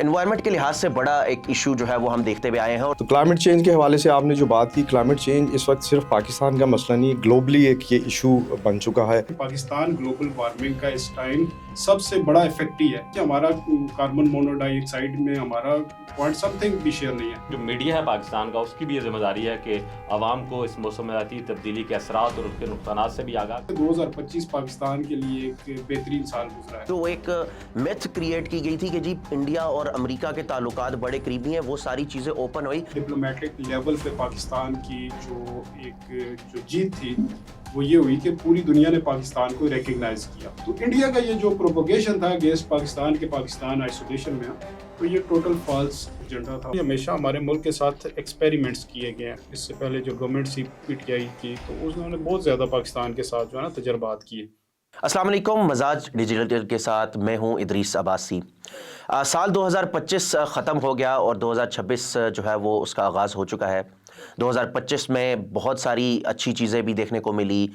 Environment کے لحاظ سے بڑا ایک ایشو جو ہے وہ ہم دیکھتے ہوئے آئے ہیں. تو کلائمیٹ چینج کے حوالے سے آپ نے جو بات کی، کلائمیٹ چینج اس وقت صرف پاکستان کا مسئلہ نہیں، گلوبلی ایک یہ ایشو بن چکا ہے. پاکستان گلوبل وارمنگ کا اس ٹائم سب سے بڑا افیکٹ ہی ہے کہ ہمارا کاربن مونو ڈائی آکسائڈ میں ہمارا پوائنٹ سم تھنگ بھی شیئر نہیں ہے. جو میڈیا ہے پاکستان کا، اس کی بھی یہ ذمہ داری ہے کہ عوام کو اس موسمیاتی تبدیلی کے اثرات اور اس کے نقصانات سے بھی آگاہ. 2025 پاکستان کے لیے ایک بہترین سال گزرا ہے. تو ایک میتھ کریٹ کی گئی تھی کہ جی انڈیا اور امریکہ کے تعلقات بڑے قریبی ہیں، وہ ساری چیزیں اوپن ہوئی. ڈپلومیٹک لیول پہ پاکستان کی جو جیت تھی وہ یہ ہوئی کہ پوری دنیا نے پاکستان کو ریکگنائز کیا. تو انڈیا کا یہ جو پروپوگیشن تھا اگینسٹ پاکستان کے پاکستان آئسولیشن میں، تو یہ ٹوٹل فالس ایجنڈا تھا. ہمیشہ ہمارے ملک کے ساتھ ایکسپیریمنٹس کیے گئے ہیں. اس سے پہلے جو گورنمنٹ سی پی ٹی آئی کی، تو انہوں نے بہت زیادہ پاکستان کے ساتھ جو ہے نا تجربات کیے. السلام علیکم، مزاج ڈیجیٹل کے ساتھ میں ہوں ادریس عباسی. سال 2025 ختم ہو گیا اور 2026 جو ہے وہ اس کا آغاز ہو چکا ہے. 2025 میں بہت ساری اچھی چیزیں بھی دیکھنے کو ملی،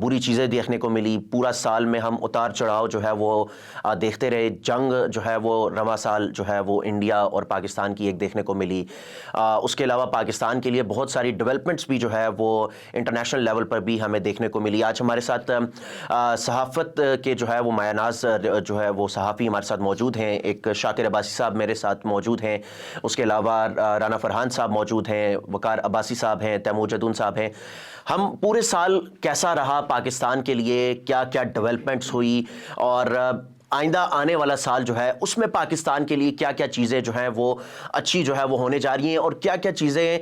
بری چیزیں دیکھنے کو ملی. پورا سال میں ہم اتار چڑھاؤ جو ہے وہ دیکھتے رہے. جنگ جو ہے وہ رواں سال جو ہے وہ انڈیا اور پاکستان کی ایک دیکھنے کو ملی. اس کے علاوہ پاکستان کے لیے بہت ساری ڈیولپمنٹس بھی جو ہے وہ انٹرنیشنل لیول پر بھی ہمیں دیکھنے کو ملی. آج ہمارے ساتھ صحافت کے جو ہے وہ مایہ ناز جو ہے وہ صحافی ہمارے ساتھ موجود ہیں. ایک شاکر عباسی صاحب میرے ساتھ موجود ہیں، اس کے علاوہ رانا فرحان صاحب موجود ہیں، وقار عباسی صاحب ہیں، تیمور جدون صاحب ہیں. ہم پورے سال کیسا رہا پاکستان کے لیے، کیا کیا ڈیولپمنٹس ہوئی، اور آئندہ آنے والا سال جو ہے اس میں پاکستان کے لیے کیا کیا چیزیں جو ہیں وہ اچھی جو ہے وہ ہونے جا رہی ہیں، اور کیا کیا چیزیں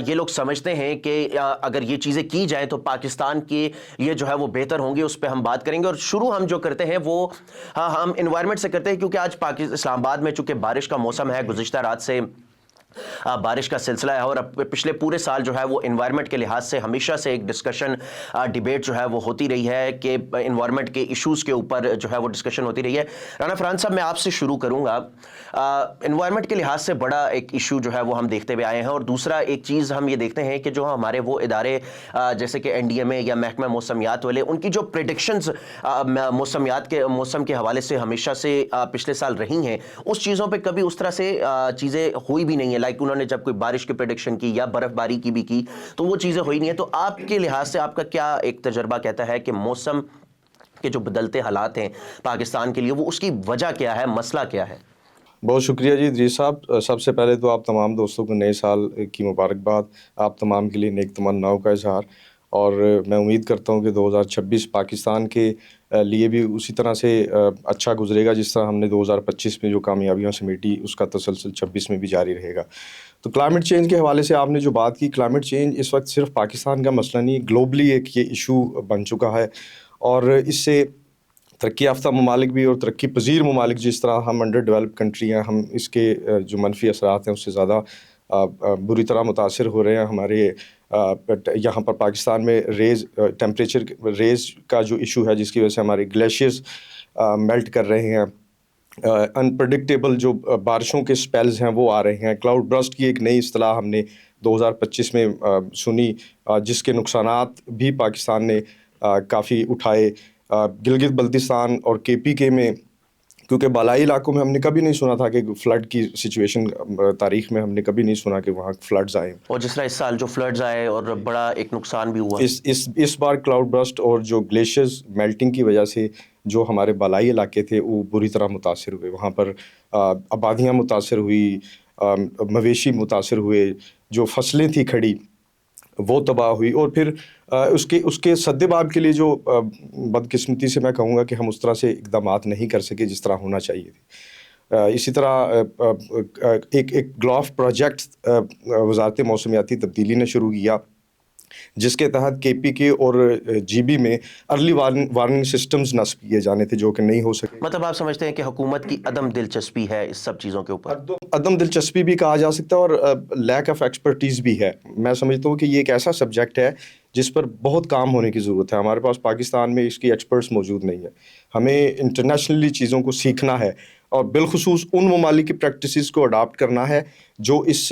یہ لوگ سمجھتے ہیں کہ اگر یہ چیزیں کی جائیں تو پاکستان کے لیے جو ہے وہ بہتر ہوں گی. اس پہ ہم بات کریں گے. اور شروع ہم جو کرتے ہیں وہ ہم انوائرمنٹ سے کرتے ہیں، کیونکہ آج اسلام آباد میں چونکہ بارش کا موسم ہے، گزشتہ رات سے بارش کا سلسلہ ہے، اور پچھلے پورے سال جو ہے وہ انوائرمنٹ کے لحاظ سے ہمیشہ سے ایک ڈسکشن ڈیبیٹ جو ہے وہ ہوتی رہی ہے کہ انوائرمنٹ کے ایشوز کے اوپر جو ہے وہ ڈسکشن ہوتی رہی ہے. رانا فرحان صاحب، میں آپ سے شروع کروں گا. انوائرمنٹ کے لحاظ سے بڑا ایک ایشو جو ہے وہ ہم دیکھتے ہوئے آئے ہیں، اور دوسرا ایک چیز ہم یہ دیکھتے ہیں کہ جو ہمارے وہ ادارے جیسے کہ این ڈی ایم اے یا محکمہ موسمیات والے، ان کی جو پریڈکشنز موسم کے حوالے سے ہمیشہ سے پچھلے سال رہی ہیں، اس چیزوں پہ کبھی اس طرح سے چیزیں ہوئی بھی نہیں ہیں. انہوں نے جب کوئی بارش کی پریڈکشن کی یا برف باری کی بھی کی تو وہ چیزیں ہوئی نہیں ہیں. تو آپ کے لحاظ سے آپ کا کیا ایک تجربہ کہتا ہے کہ موسم کے جو بدلتے حالات ہیں پاکستان کے لیے، وہ اس کی وجہ کیا ہے، مسئلہ کیا ہے؟ بہت شکریہ جی ادریس صاحب. سب سے پہلے تو آپ تمام دوستوں کو نئے سال کی مبارکباد. آپ تمام کے لیے نیک تمناؤں کا اظہار، اور میں امید کرتا ہوں کہ 2026 پاکستان کے لیے بھی اسی طرح سے اچھا گزرے گا جس طرح ہم نے 2025 میں جو کامیابیاں سمیٹی اس کا تسلسل 26 میں بھی جاری رہے گا. تو کلائمیٹ چینج کے حوالے سے آپ نے جو بات کی، کلائمیٹ چینج اس وقت صرف پاکستان کا مسئلہ نہیں، گلوبلی ایک یہ ایشو بن چکا ہے. اور اس سے ترقی یافتہ ممالک بھی اور ترقی پذیر ممالک، جس طرح ہم انڈر ڈیولپ کنٹری ہیں، ہم اس کے جو منفی اثرات ہیں اس سے زیادہ بری طرح متاثر ہو رہے ہیں. ہمارے یہاں پر پاکستان میں ٹیمپریچر ریز کا جو ایشو ہے، جس کی وجہ سے ہمارے گلیشیئرز میلٹ کر رہے ہیں. انپریڈکٹیبل جو بارشوں کے سپیلز ہیں وہ آ رہے ہیں. کلاؤڈ برسٹ کی ایک نئی اصطلاح ہم نے 2025 میں سنی، جس کے نقصانات بھی پاکستان نے کافی اٹھائے. گلگت بلتستان اور کے پی کے میں، کیونکہ بالائی علاقوں میں ہم نے کبھی نہیں سنا تھا کہ فلڈ کی سچویشن، تاریخ میں ہم نے کبھی نہیں سنا کہ وہاں فلڈز آئے. اور جس طرح اس سال جو فلڈز آئے اور بڑا ایک نقصان بھی ہوا، اس بار کلاؤڈ برسٹ اور جو گلیشیئرز میلٹنگ کی وجہ سے جو ہمارے بالائی علاقے تھے وہ بری طرح متاثر ہوئے. وہاں پر آبادیاں متاثر ہوئی، مویشی متاثر ہوئے، جو فصلیں تھیں کھڑی وہ تباہ ہوئی. اور پھر اس کے سدباب کے لیے جو بدقسمتی سے میں کہوں گا کہ ہم اس طرح سے اقدامات نہیں کر سکے جس طرح ہونا چاہیے تھے. اسی طرح ایک گلاف پروجیکٹ وزارت موسمیاتی تبدیلی نے شروع کیا، جس کے تحت کے پی کے اور جی بی میں ارلی وارننگ سسٹمز نصب کیے جانے تھے، جو کہ نہیں ہو سکے. مطلب آپ سمجھتے ہیں کہ حکومت کی عدم دلچسپی ہے اس سب چیزوں کے اوپر؟ عدم دلچسپی بھی کہا جا سکتا ہے، اور لیک آف ایکسپرٹیز بھی ہے. میں سمجھتا ہوں کہ یہ ایک ایسا سبجیکٹ ہے جس پر بہت کام ہونے کی ضرورت ہے. ہمارے پاس پاکستان میں اس کی ایکسپرٹس موجود نہیں ہے. ہمیں انٹرنیشنلی چیزوں کو سیکھنا ہے، اور بالخصوص ان ممالک کی پریکٹسز کو اڈاپٹ کرنا ہے جو اس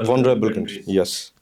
vulnerable countries, yes.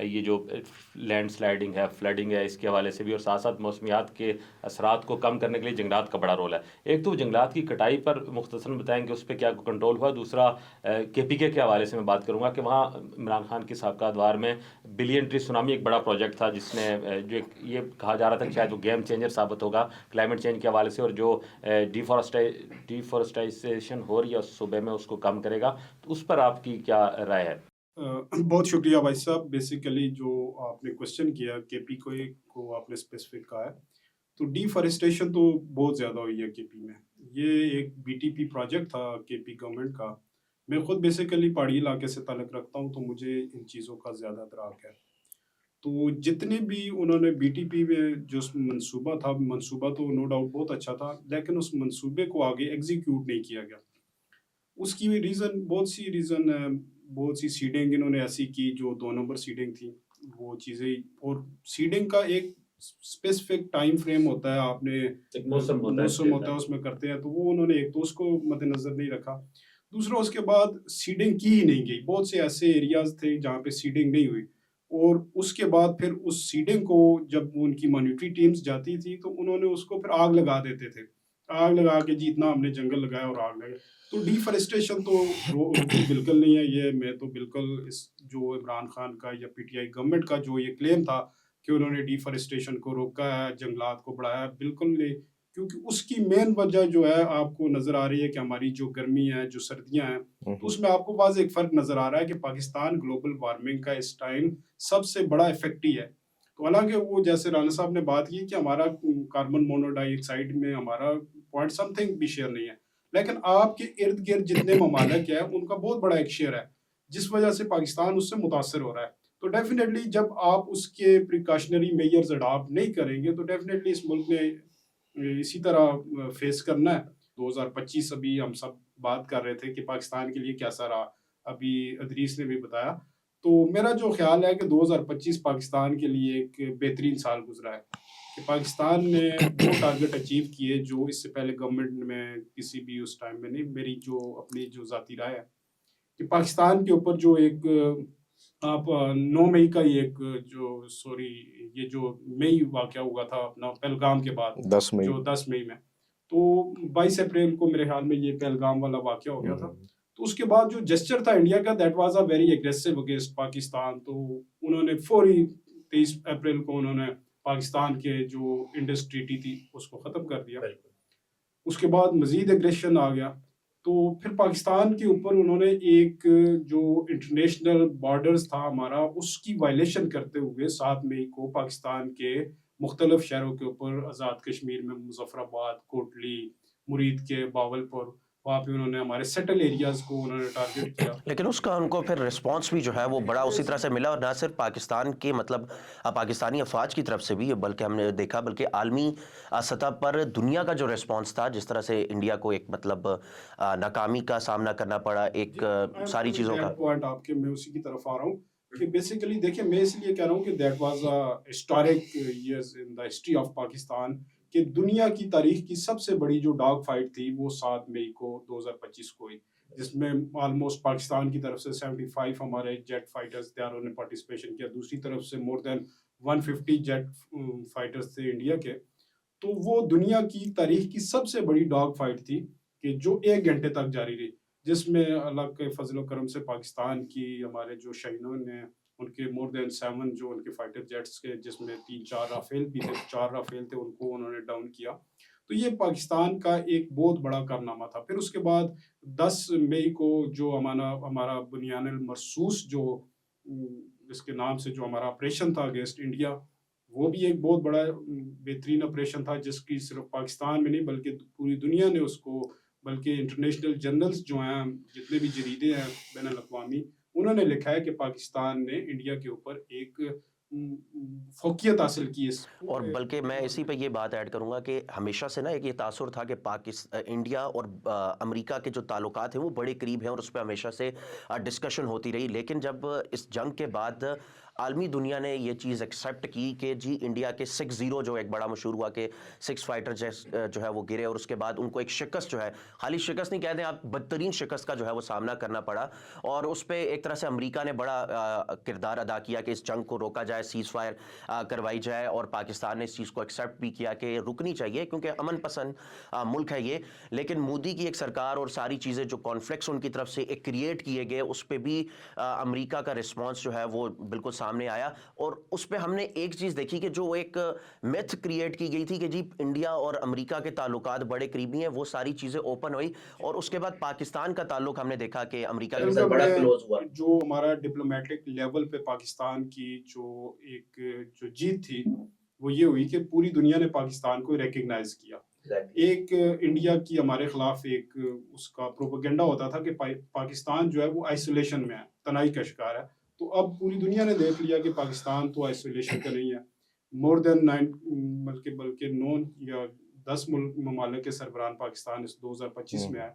یہ جو لینڈ سلائڈنگ ہے، فلڈنگ ہے، اس کے حوالے سے بھی، اور ساتھ ساتھ موسمیات کے اثرات کو کم کرنے کے لیے جنگلات کا بڑا رول ہے. ایک تو جنگلات کی کٹائی پر مختصراً بتائیں کہ اس پہ کیا کنٹرول ہوا. دوسرا KPK کے حوالے سے میں بات کروں گا کہ وہاں عمران خان کی سابقہ ادوار میں بلین ٹری سونامی ایک بڑا پروجیکٹ تھا، جس نے جو یہ کہا جا رہا تھا کہ شاید وہ گیم چینجر ثابت ہوگا کلائمیٹ چینج کے حوالے سے، اور جو ڈیفارسٹائزیشن ہو رہی ہے اس صوبے میں اس کو کم کرے گا. تو اس پر آپ کی کیا رائے ہے؟ بہت شکریہ بھائی صاحب. بیسیکلی جو آپ نے کوشچن کیا KPK کو آپ نے اسپیسیفک کہا ہے، تو ڈیفارسٹیشن تو بہت زیادہ ہوئی ہے KP میں. یہ ایک BTP پروجیکٹ تھا KP گورنمنٹ کا. میں خود بیسیکلی پہاڑی علاقے سے تعلق رکھتا ہوں، تو مجھے ان چیزوں کا زیادہ ادراک ہے. تو جتنے بھی انہوں نے BTP میں جو منصوبہ تھا، منصوبہ تو نو ڈاؤٹ بہت اچھا تھا، لیکن اس منصوبے کو آگے ایگزیکیوٹ نہیں کیا گیا. اس کی ریزن بہت سی ریزن ہے. بہت سی سیڈنگ انہوں نے ایسی کی جو 2 نمبر سیڈنگ تھی، وہ چیزیں. اور سیڈنگ کا ایک اسپیسیفک ٹائم فریم ہوتا ہے، آپ نے موسم ہوتا ہے اس میں کرتے ہیں، تو وہ انہوں نے ایک تو اس کو مد نظر نہیں رکھا. دوسرا اس کے بعد سیڈنگ کی ہی نہیں گئی. بہت سے ایسے ایریاز تھے جہاں پہ سیڈنگ نہیں ہوئی، اور اس کے بعد پھر اس سیڈنگ کو جب ان کی مانیٹری ٹیمز جاتی تھی تو انہوں نے اس کو پھر آگ لگا دیتے تھے. آگ لگا کے جتنا ہم نے جنگل لگایا اور آگ لگائی. تو ڈیفارسٹیشن تو رکی بالکل نہیں ہے. یہ میں تو بالکل اس جو عمران خان کا یا PTI گورنمنٹ کا جو یہ کلیم تھا کہ انہوں نے ڈیفارسٹیشن کو روکا ہے، جنگلات کو بڑھایا ہے، بالکل نہیں. کیونکہ اس کی مین وجہ جو ہے آپ کو نظر آ رہی ہے کہ ہماری جو گرمی ہے، جو سردیاں ہیں، تو اس میں آپ کو واضح ایک فرق نظر آ رہا ہے کہ پاکستان گلوبل وارمنگ کا اس ٹائم سب سے بڑا افیکٹی ہے. تو حالانکہ وہ جیسے رانا صاحب نے بات کی کہ ہمارا کاربن مونو ڈائی آکسائڈ میں ہمارا پوائنٹ سم تھنگ بھی شیئر نہیں ہے، لیکن آپ کے ارد گرد جتنے ممالک ہیں ان کا بہت بڑا ایک شیئر ہے، جس وجہ سے پاکستان اس سے متاثر ہو رہا ہے. تو ڈیفینیٹلی جب آپ اس کے پریکاشنری میجرز اڈاپٹ نہیں کریں گے تو ڈیفینیٹلی اس ملک نے اسی طرح فیس کرنا ہے. 2025 ابھی ہم سب بات کر رہے تھے کہ پاکستان کے لیے کیسا رہا، ابھی ادریس نے بھی بتایا. تو میرا جو خیال ہے کہ 2025 پاکستان کے لیے ایک بہترین سال گزرا ہے، کہ پاکستان نے وہ ٹارگٹ اچیو کیے جو اس سے پہلے گورنمنٹ میں کسی بھی اس ٹائم میں نہیں. میری جو اپنی جو ذاتی رائے ہے کہ پاکستان کے اوپر جو ایک آپ 9 مئی کا ایک یہ جو مئی واقعہ ہوا تھا اپنا پہلگام کے بعد، 10 مئی جو 10 مئی میں، تو 22 اپریل کو میرے خیال میں یہ پہلگام والا واقعہ ہو گیا تھا. تو اس کے بعد جو جسچر تھا انڈیا کا، that was a very aggressive against Pakistan. تو انہوں نے فوری 23 اپریل کو انہوں نے پاکستان کے جو انڈس ٹریٹی تھی اس کو ختم کر دیا. اس کے بعد مزید اگریشن آ گیا. تو پھر پاکستان کے اوپر انہوں نے ایک جو انٹرنیشنل بارڈرز تھا ہمارا، اس کی وائلیشن کرتے ہوئے 7 مئی کو پاکستان کے مختلف شہروں کے اوپر، آزاد کشمیر میں مظفر آباد، کوٹلی، مرید کے باولپور، وہاں پہ انہوں نے ہمارے سیٹل ایریاز کو انہوں نے ٹارگٹ کیا. لیکن اس کا ان کو پھر رسپانس بھی جو ہے وہ بڑا اسی طرح سے ملا، اور نہ صرف پاکستان کے مطلب پاکستانی افواج کی طرف سے بھی، بلکہ ہم نے دیکھا بلکہ عالمی سطح پر دنیا کا جو رسپانس تھا، جس طرح سے انڈیا کو ایک مطلب ناکامی کا سامنا کرنا پڑا ایک ساری چیزوں کا. پوائنٹ آپ کے میں اسی کی طرف آ رہا ہوں کہ بیسیکلی دیکھیں، میں اس لیے کہہ رہا ہوں کہ that was a historic years in the history of Pakistan, کہ دنیا کی تاریخ کی سب سے بڑی جو ڈاگ فائٹ تھی وہ 7 مئی کو 2025 کو ہوئی، جس میں آلموسٹ پاکستان کی طرف سے 75 ہمارے جیٹ فائٹرز تھے نے پارٹیسپیشن کیا. دوسری طرف سے مور دین 150 جیٹ فائٹرز تھے انڈیا کے. تو وہ دنیا کی تاریخ کی سب سے بڑی ڈاگ فائٹ تھی کہ جو 1 گھنٹے تک جاری رہی، جس میں اللہ کے فضل و کرم سے پاکستان کی ہمارے جو شہینوں نے ان کے مور دین 7 جو ان کے فائٹر جیٹس کے، جس میں 3-4 رافیل بھی تھے، 4 رافیل تھے، ان کو انہوں نے ڈاؤن کیا. تو یہ پاکستان کا ایک بہت بڑا کارنامہ تھا. پھر اس کے بعد 10 مئی کو جو ہمارا بنیان المرصوص جو اس کے نام سے جو ہمارا آپریشن تھا اگینسٹ انڈیا، وہ بھی ایک بہت بڑا بہترین آپریشن تھا، جس کی صرف پاکستان میں نہیں بلکہ پوری دنیا نے اس کو، بلکہ انٹرنیشنل جرنلز جو ہیں، جتنے بھی جریدے ہیں بین الاقوامی، انہوں نے لکھا ہے کہ پاکستان نے انڈیا کے اوپر ایک فوقیت حاصل کی. اور بلکہ میں اسی پہ یہ بات ایڈ کروں گا کہ ہمیشہ سے نا ایک یہ تاثر تھا کہ انڈیا اور امریکہ کے جو تعلقات ہیں وہ بڑے قریب ہیں، اور اس پہ ہمیشہ سے ڈسکشن ہوتی رہی. لیکن جب اس جنگ کے بعد عالمی دنیا نے یہ چیز ایکسیپٹ کی کہ جی انڈیا کے 6-0 جو ایک بڑا مشہور ہوا کہ 6 فائٹر جو ہے وہ گرے، اور اس کے بعد ان کو ایک شکست جو ہے، خالی شکست نہیں کہتے ہیں آپ، بدترین شکست کا جو ہے وہ سامنا کرنا پڑا، اور اس پہ ایک طرح سے امریکہ نے بڑا کردار ادا کیا کہ اس جنگ کو روکا جائے، سیز فائر کروائی جائے، اور پاکستان نے اس چیز کو ایکسیپٹ بھی کیا کہ رکنی چاہیے کیونکہ امن پسند ملک ہے یہ. لیکن مودی کی ایک سرکار اور ساری چیزیں جو کانفلکٹس ان کی طرف سے ایک کریٹ کیے گئے، اس پہ بھی امریکہ کا رسپانس جو ہے وہ بالکل سامنے آیا، اور اس پہ ہم نے ایک چیز دیکھی کہ جو ایک میتھ کریٹ کی گئی تھی کہ جی انڈیا اور امریکہ کے تعلقات بڑے قریبی ہیں، وہ ساری چیزیں اوپن ہوئی، اور اس کے بعد پاکستان کا تعلق ہم نے دیکھا کہ امریکہ کے ساتھ بڑا کلوز ہوا. جو ہمارا ڈپلومیٹک لیول پہ پاکستان کی جو ایک جو جیت تھی وہ یہ ہوئی کہ پوری دنیا نے پاکستان کو ریکگنائز کیا. ایک انڈیا کی ہمارے خلاف ایک اس کا پروپیگنڈا ہوتا تھا کہ پاکستان جو ہے وہ آئسولیشن میں ہے، تنہائی کا شکار ہے. تو اب پوری دنیا نے دیکھ لیا کہ پاکستان تو آئسولیشن کا نہیں ہے. مور دین 9 بلکہ 9 یا 10 ممالک کے سربراہ پاکستان اس 2025 میں آئے.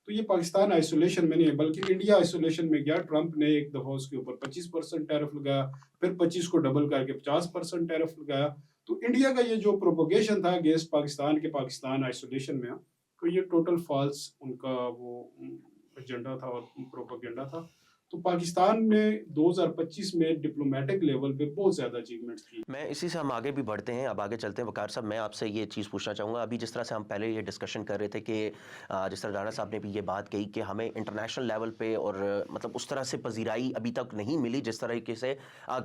تو یہ پاکستان آئسولیشن میں نہیں ہے بلکہ انڈیا آئسولیشن میں گیا. ٹرمپ نے ایک دفعہ اس کے اوپر 25% ٹیرف لگایا، پھر 25 کو ڈبل کر کے 50% ٹیرف لگایا. تو انڈیا کا یہ جو پروپوگیشن تھا اگینسٹ پاکستان کے پاکستان آئسولیشن میں، تو یہ ٹوٹل فالس ان کا وہ ایجنڈا تھا اور پروپیگنڈا تھا. تو پاکستان نے 2025 میں ڈپلومیٹک لیول پہ بہت زیادہ اچیومنٹس کی. میں اسی سے ہم آگے بھی بڑھتے ہیں، اب آگے چلتے ہیں. وقار صاحب میں آپ سے یہ چیز پوچھنا چاہوں گا، ابھی جس طرح سے ہم پہلے یہ ڈسکشن کر رہے تھے کہ جس طرح رانا صاحب نے بھی یہ بات کہی کہ ہمیں انٹرنیشنل لیول پہ اور مطلب اس طرح سے پذیرائی ابھی تک نہیں ملی جس طریقے سے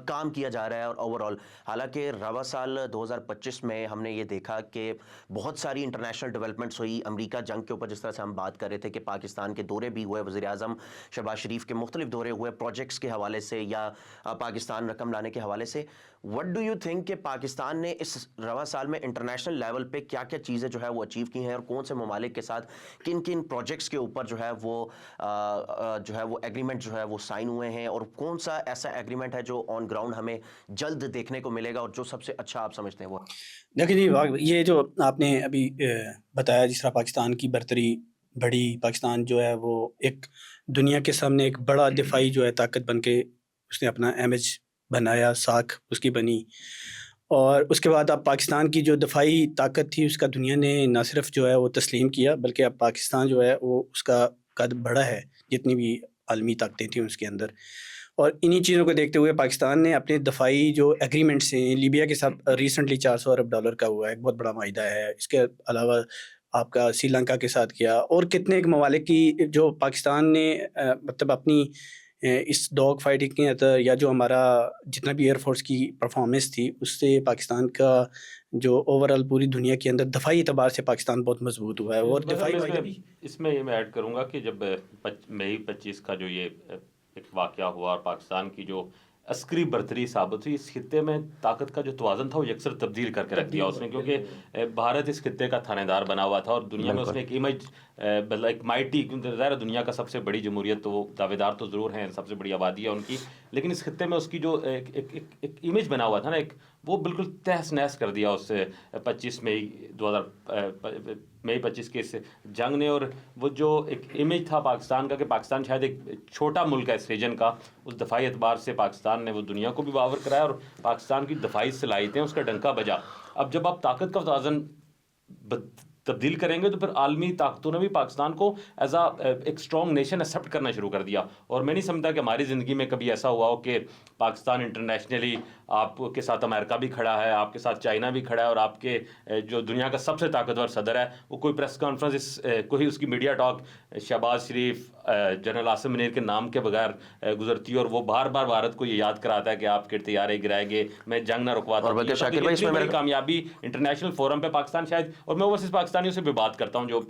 کام کیا جا رہا ہے اور اوور آل. حالانکہ رواں سال 2025 میں ہم نے یہ دیکھا کہ بہت ساری انٹرنیشنل ڈیولپمنٹس ہوئی. امریکہ جنگ کے اوپر جس طرح سے ہم بات کر رہے تھے کہ پاکستان کے دورے بھی ہوئے، وزیر اعظم شہباز شریف کے مختلف دورے ہوئے پروجیکٹس کے حوالے سے یا پاکستان رقم لانے کے حوالے سے. وٹ ڈو یو تھنک کہ پاکستان نے اس رواں سال میں انٹرنیشنل لیول پہ کیا کیا چیزیں جو ہے وہ اچیو کی ہیں، اور کون سے ممالک کے ساتھ کن کن پروجیکٹس کے اوپر جو ہے وہ ایگریمنٹ جو ہے وہ سائن ہوئے ہیں، اور کون سا ایسا ایگریمنٹ ہے جو آن گراؤنڈ ہمیں جلد دیکھنے کو ملے گا اور جو سب سے اچھا آپ سمجھتے ہیں وہ؟ دیکھیں جی، یہ جو آپ نے ابھی بتایا جس طرح پاکستان کی برتری بڑی، پاکستان جو ہے وہ ایک دنیا کے سامنے ایک بڑا دفاعی جو ہے طاقت بن کے اس نے اپنا امیج بنایا، ساکھ اس کی بنی. اور اس کے بعد اب پاکستان کی جو دفاعی طاقت تھی اس کا دنیا نے نہ صرف جو ہے وہ تسلیم کیا، بلکہ اب پاکستان جو ہے وہ اس کا قد بڑا ہے جتنی بھی عالمی طاقتیں تھیں اس کے اندر. اور انہی چیزوں کو دیکھتے ہوئے پاکستان نے اپنے دفاعی جو ایگریمنٹس ہیں، لیبیا کے ساتھ ریسنٹلی $400 ارب کا ہوا ہے، ایک بہت بڑا معاہدہ ہے. اس کے علاوہ آپ کا سری لنکا کے ساتھ کیا، اور کتنے ایک ممالک کی جو پاکستان نے مطلب اپنی اس ڈاگ فائٹنگ کے اندر یا جو ہمارا جتنا بھی ایئر فورس کی پرفارمنس تھی اس سے پاکستان کا جو اوور آل پوری دنیا کے اندر دفاعی اعتبار سے پاکستان بہت مضبوط ہوا ہے. اور دفاعی اس میں یہ میں ایڈ کروں گا کہ جب مئی 25 کا جو یہ ایک واقعہ ہوا اور پاکستان کی جو عسکری برتری ثابت ہوئی، اس خطے میں طاقت کا جو توازن تھا وہ یکسر تبدیل کر کے رکھ دیا اس نے، کیونکہ بھارت اس خطے کا تھانے دار بنا ہوا تھا اور دنیا میں اس نے ایک امیج ایک مائٹی، ظاہر دنیا کا سب سے بڑی جمہوریت تو وہ دعوے دار تو ضرور ہیں، سب سے بڑی آبادی ہے ان کی، لیکن اس خطے میں اس کی جو ایک امیج بنا ہوا تھا نا، ایک وہ بالکل تہس نہس کر دیا اس 25 مئی 25 کے اس جنگ نے. اور وہ جو ایک امیج تھا پاکستان کا کہ پاکستان شاید ایک چھوٹا ملک ہے اس ریجن کا، اس دفاعی اعتبار سے پاکستان نے وہ دنیا کو بھی باور کرایا اور پاکستان کی دفاعی صلاحیتیں اس کا ڈنکا بجا. اب جب آپ طاقت کا توازن تبدیل کریں گے تو پھر عالمی طاقتوں نے بھی پاکستان کو ایز ایک اسٹرانگ نیشن ایکسیپٹ کرنا شروع کر دیا. اور میں نہیں سمجھتا کہ ہماری زندگی میں کبھی ایسا ہوا ہو کہ پاکستان انٹرنیشنلی آپ کے ساتھ امریکہ بھی کھڑا ہے، آپ کے ساتھ چائنا بھی کھڑا ہے، اور آپ کے جو دنیا کا سب سے طاقتور صدر ہے وہ کوئی پریس کانفرنس کوئی اس کی میڈیا ٹاک شہباز شریف جنرل عاصم منیر کے نام کے بغیر گزرتی ہے، اور وہ بار بار بھارت کو یہ یاد کراتا ہے کہ آپ کے طیارے گرائے گے، میں جنگ نہ رکواتا. بڑی کامیابی انٹرنیشنل فورم پہ پاکستان شاید، اور میں اوورسیز پاکستانیوں سے بھی بات کرتا ہوں جو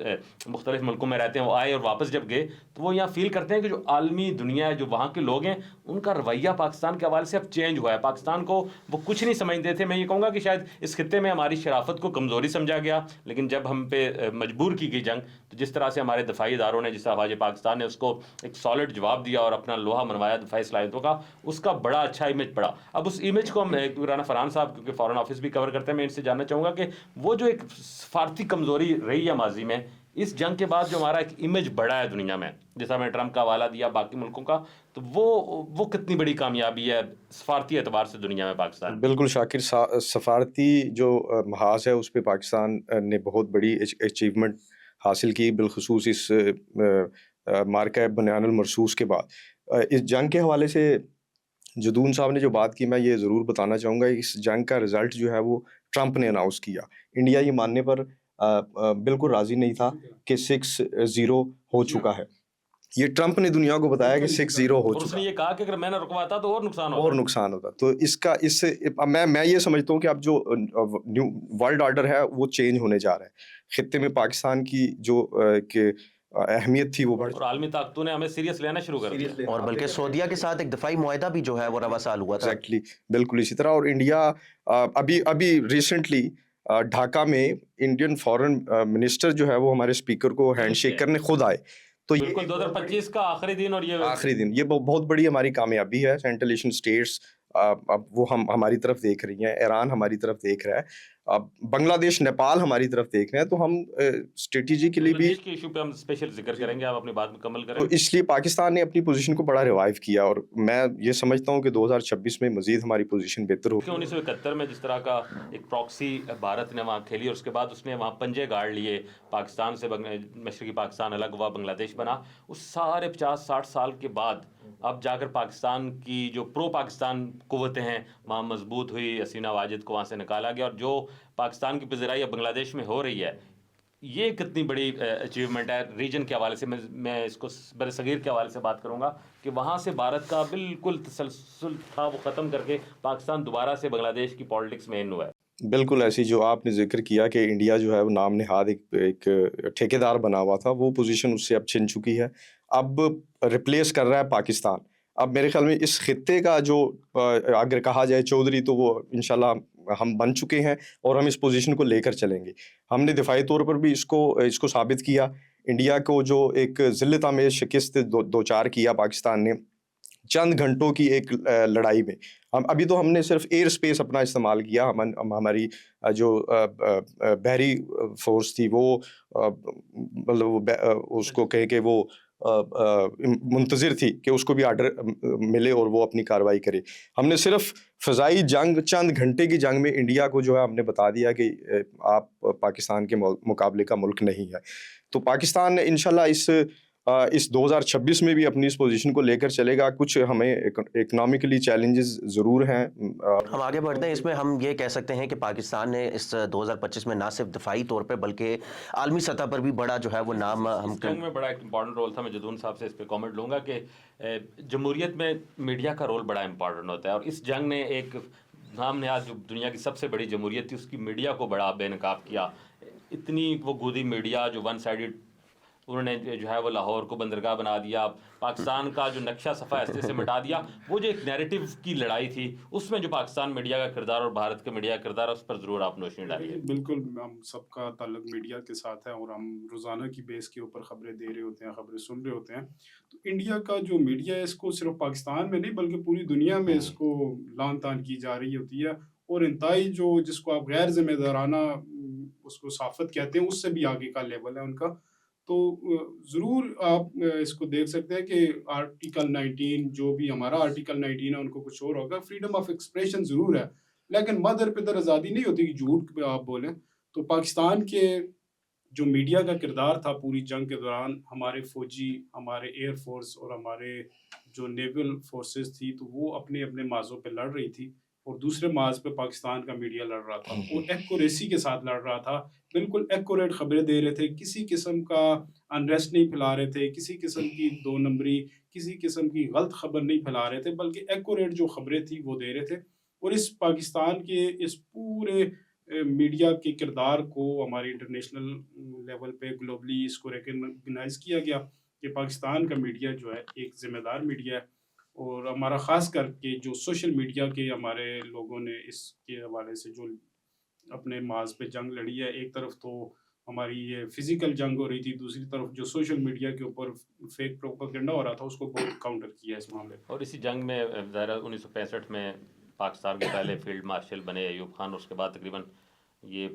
مختلف ملکوں میں رہتے ہیں، وہ آئے اور واپس جب گئے تو وہ یہاں فیل کرتے ہیں کہ جو عالمی دنیا ہے، جو وہاں کے لوگ ہیں، ان کا رویہ پاکستان کے حوالے سے اب چینج ہوا ہے. پاکستان کو وہ کچھ نہیں سمجھتے تھے. میں یہ کہوں گا کہ شاید اس خطے میں ہماری شرافت کو کمزوری سمجھا گیا، لیکن جب ہم پہ مجبور کی گئی جنگ تو جس طرح سے ہمارے دفاعی اداروں نے، جس طرح افواج پاکستان نے اس کو ایک سالڈ جواب دیا اور اپنا لوہا منوایا دفاعی صلاحیتوں کا، اس کا بڑا اچھا امیج پڑا. اب اس امیج کو ہم رانا فرحان صاحب کیونکہ فارن آفس بھی کور کرتے ہیں، میں ان سے جاننا چاہوں گا کہ وہ جو ایک سفارتی کمزوری رہی ہے ماضی میں، اس جنگ کے بعد جو ہمارا ایک امیج بڑھا ہے دنیا میں، جیسا میں ٹرمپ کا حوالہ دیا باقی ملکوں کا، تو وہ کتنی بڑی کامیابی ہے سفارتی اعتبار سے دنیا میں پاکستان؟ بالکل شاکر، سفارتی جو محاذ ہے اس پہ پاکستان نے بہت بڑی اچیومنٹ حاصل کی، بالخصوص اس مارکہ بنیان المرصوص کے بعد۔ اس جنگ کے حوالے سے جدون صاحب نے جو بات کی، میں یہ ضرور بتانا چاہوں گا، اس جنگ کا رزلٹ جو ہے وہ ٹرمپ نے اناؤنس کیا۔ انڈیا یہ ماننے پر بالکل راضی نہیں تھا کہ 6-0 ہو چکا ہے۔ یہ ٹرمپ نے دنیا کو بتایا کہ 6-0 ہو اور اس چکا نے یہ کہا کہ اگر میں نہ رکواتا تو اور نقصان ہوتا، اور نقصان ہوتا۔ تو اس سے میں یہ سمجھتا ہوں کہ اب جو نیو ورلڈ آرڈر ہے وہ چینج ہونے جا رہا ہے۔ خطے میں پاکستان کی جو کہ اہمیت تھی وہ بڑھ، اور عالمی طاقتوں نے ہمیں سیریس لینا شروع کر دیا، اور بلکہ سعودیہ کے ساتھ ایک دفاعی معاہدہ بھی جو ہے وہ رواں سال ہوا تھا۔ ایگزیکٹلی، بالکل اسی طرح۔ اور انڈیا ابھی ریسنٹلی ڈھاکہ میں انڈین فارن منسٹر جو ہے وہ ہمارے اسپیکر کو ہینڈ شیک کرنے خود آئے۔ تو یہ بالکل 2025 کا آخری دن، اور یہ آخری دن، یہ بہت بڑی ہماری کامیابی ہے۔ سینٹرل ایشین اسٹیٹس اب وہ ہماری طرف دیکھ رہی ہیں، ایران ہماری طرف دیکھ رہا ہے، اب بنگلہ دیش، نیپال ہماری طرف دیکھ رہے ہیں۔ تو ہم اسٹریٹجی کے لیے بھی کے ایشو پہ ہم اسپیشل ذکر کریں گے، آپ اپنی بات مکمل کریں۔ تو اس لیے پاکستان نے اپنی پوزیشن کو بڑا ریوائیو کیا، اور میں یہ سمجھتا ہوں کہ 2026 میں مزید ہماری پوزیشن بہتر ہوگی۔ 1971 میں جس طرح کا ایک پراکسی بھارت نے وہاں کھیلی، اور اس کے بعد اس نے وہاں پنجے گاڑ لیے، پاکستان سے مشرقی پاکستان الگ ہوا، بنگلہ دیش بنا، اس سارے 50-60 سال کے بعد اب جا کر پاکستان کی جو پرو پاکستان قوتیں ہیں وہاں مضبوط ہوئی، حسینہ واجد کو وہاں سے نکالا گیا، اور جو پاکستان کی پذیرائی اب بنگلہ دیش میں ہو رہی ہے، یہ کتنی بڑی اچیومنٹ ہے ریجن کے حوالے سے۔ میں اس کو بر صغیر کے حوالے سے بات کروں گا کہ وہاں سے بھارت کا بالکل تسلسل تھا وہ ختم کر کے پاکستان دوبارہ سے بنگلہ دیش کی پالیٹکس میں ان ہوا ہے۔ بالکل ایسی جو آپ نے ذکر کیا کہ انڈیا جو ہے وہ نام نہاد ایک ٹھیکیدار بنا ہوا تھا، وہ پوزیشن اس سے اب چھن چکی ہے، اب ریپلیس کر رہا ہے پاکستان۔ اب میرے خیال میں اس خطے کا جو اگر کہا جائے چودھری، تو وہ انشاءاللہ ہم بن چکے ہیں، اور ہم اس پوزیشن کو لے کر چلیں گے۔ ہم نے دفاعی طور پر بھی اس کو ثابت کیا۔ انڈیا کو جو ایک ذلت آمیز شکست دوچار کیا پاکستان نے چند گھنٹوں کی ایک لڑائی میں، ابھی تو ہم نے صرف ایئر اسپیس اپنا استعمال کیا، ہماری جو بحری فورس تھی وہ مطلب اس کو کہے کہ وہ منتظر تھی کہ اس کو بھی آرڈر ملے اور وہ اپنی کارروائی کرے۔ ہم نے صرف فضائی جنگ، چند گھنٹے کی جنگ میں انڈیا کو جو ہے ہم نے بتا دیا کہ آپ پاکستان کے مقابلے کا ملک نہیں ہے۔ تو پاکستان انشاءاللہ اس 2026 میں بھی اپنی اس پوزیشن کو لے کر چلے گا۔ کچھ ہمیں اکنامکلی چیلنجز ضرور ہیں۔ ہم آگے بڑھتے ہیں، اس میں ہم یہ کہہ سکتے ہیں کہ پاکستان نے اس 2025 میں نہ صرف دفاعی طور پہ بلکہ عالمی سطح پر بھی بڑا جو ہے وہ نام ہم جنگ میں بڑا ایک امپورٹنٹ رول تھا۔ میں جدون صاحب سے اس پہ کامنٹ لوں گا کہ جمہوریت میں میڈیا کا رول بڑا امپورٹنٹ ہوتا ہے، اور اس جنگ نے ایک نام نہاد جو دنیا کی سب سے بڑی جمہوریت تھی اس کی میڈیا کو بڑا بے نقاب کیا۔ اتنی وہ گودی میڈیا جو ون سائیڈڈ، انہوں نے جو ہے وہ لاہور کو بندرگاہ بنا دیا، پاکستان کا جو نقشہ صفحہ ہستے سے مٹا دیا۔ وہ جو ایک نیریٹو کی لڑائی تھی، اس میں جو پاکستان میڈیا کا کردار اور بھارت کے میڈیا کا کردار ہے، اس پر ضرور آپ روشنی ڈالیے۔ بالکل، ہم سب کا تعلق میڈیا کے ساتھ ہے، اور ہم روزانہ کی بیس کے اوپر خبریں دے رہے ہوتے ہیں، خبریں سن رہے ہوتے ہیں۔ تو انڈیا کا جو میڈیا ہے، اس کو صرف پاکستان میں نہیں بلکہ پوری دنیا میں اس کو لان تان کی جا رہی ہوتی ہے، اور انتہائی جو جس کو آپ غیر ذمہ دارانہ اس کو صحافت کہتے ہیں، اس سے بھی آگے کا لیول ہے ان کا۔ تو ضرور آپ اس کو دیکھ سکتے ہیں کہ آرٹیکل 19 جو بھی ہمارا آرٹیکل 19 ہے، ان کو کچھ اور ہوگا، فریڈم آف ایکسپریشن ضرور ہے، لیکن مدر پدر آزادی نہیں ہوتی کہ جھوٹ پہ آپ بولیں۔ تو پاکستان کے جو میڈیا کا کردار تھا پوری جنگ کے دوران، ہمارے فوجی، ہمارے ایئر فورس اور ہمارے جو نیول فورسز تھی، تو وہ اپنے اپنے معاذوں پہ لڑ رہی تھی، اور دوسرے معاذ پہ پاکستان کا میڈیا لڑ رہا تھا، وہ ایکوریسی کے ساتھ لڑ رہا تھا، بالکل ایکوریٹ خبریں دے رہے تھے، کسی قسم کا انریسٹ نہیں پھیلا رہے تھے، کسی قسم کی دو نمبری، کسی قسم کی غلط خبر نہیں پھیلا رہے تھے، بلکہ ایکوریٹ جو خبریں تھیں وہ دے رہے تھے۔ اور اس پاکستان کے اس پورے میڈیا کے کردار کو ہماری انٹرنیشنل لیول پہ گلوبلی اس کو ریکگنائز کیا گیا کہ پاکستان کا میڈیا جو ہے ایک ذمہ دار میڈیا ہے، اور ہمارا خاص کر کے جو سوشل میڈیا کے ہمارے لوگوں نے اس کے حوالے سے جو اپنے معاذ پہ جنگ لڑی ہے، ایک طرف تو ہماری یہ فزیکل جنگ ہو رہی تھی، دوسری طرف جو سوشل میڈیا کے اوپر فیک پروپیگنڈا ہو رہا تھا، اس کو بہت کاؤنٹر کیا اس معاملے میں۔ اور اسی جنگ میں ظاہر 1965 میں پاکستان کے پہلے فیلڈ مارشل بنے ایوب خان، اور اس کے بعد تقریباً یہ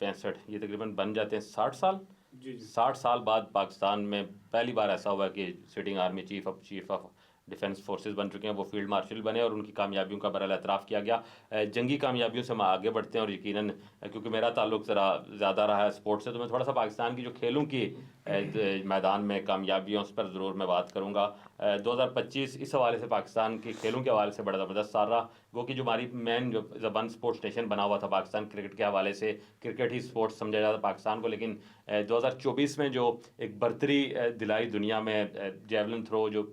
65 یہ تقریباً بن جاتے ہیں 60 سال جی 60 سال بعد پاکستان میں پہلی بار ایسا ہوا کہ sitting army chief of defence forces بن چکے ہیں، وہ فیلڈ مارشل بنے اور ان کی کامیابیوں کا برحال اعتراف کیا گیا۔ جنگی کامیابیوں سے ہم آگے بڑھتے ہیں، اور یقیناً کیونکہ میرا تعلق ذرا زیادہ رہا ہے سپورٹ سے، تو میں تھوڑا سا پاکستان کی جو کھیلوں کی میدان میں کامیابیوں اس پر ضرور میں بات کروں گا۔ 2025 اس حوالے سے پاکستان کی کھیلوں کے حوالے سے بڑا زبردست سال رہا، وہ کہ جو ہماری مین جو ون اسپورٹس نیشن بنا ہوا تھا پاکستان کرکٹ کے حوالے سے، کرکٹ ہی اسپورٹس سمجھا جاتا پاکستان کو، لیکن 2024 میں جو ایک برتری دلائی دنیا میں جیولن تھرو جو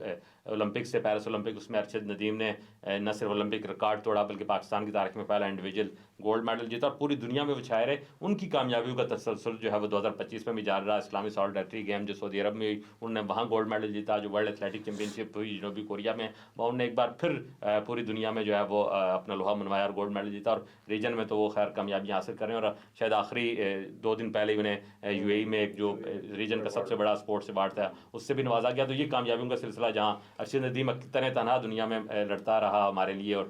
اولمپکس سے پیرس اولمپک، اس میں ارشد ندیم نے نہ صرف اولمپک ریکارڈ توڑا بلکہ پاکستان کی تاریخ میں پہلا انڈیویجول گولڈ میڈل جیتا، اور پوری دنیا میں وہ چھائے رہے۔ ان کی کامیابیوں کا تسلسل جو ہے وہ 2025 میں بھی جاری رہا۔ اسلامی سالیڈیٹی گیم جو سعودی عرب میں ہوئی، انہوں نے وہاں گولڈ میڈل جیتا۔ جو ورلڈ ایتھلیٹک چیمپئن شپ ہوئی جنوبی کوریا میں، وہاں انہوں نے ایک بار پھر پوری دنیا میں جو ہے وہ اپنا لوہا منوایا اور گولڈ میڈل جیتا، اور ریجن میں تو وہ خیر کامیابیاں حاصل کر رہے ہیں، اور شاید آخری 2 دن پہلے ہی انہیں یو اے ای میں ایک جو ریجن کا سب سے بڑا اسپورٹس ایوارڈ تھا اس سے بھی نوازا گیا۔ تو یہ کامیابیوں کا سلسلہ جہاں ارشد ندیم تنہ تنہا دنیا میں لڑتا رہا ہمارے لیے اور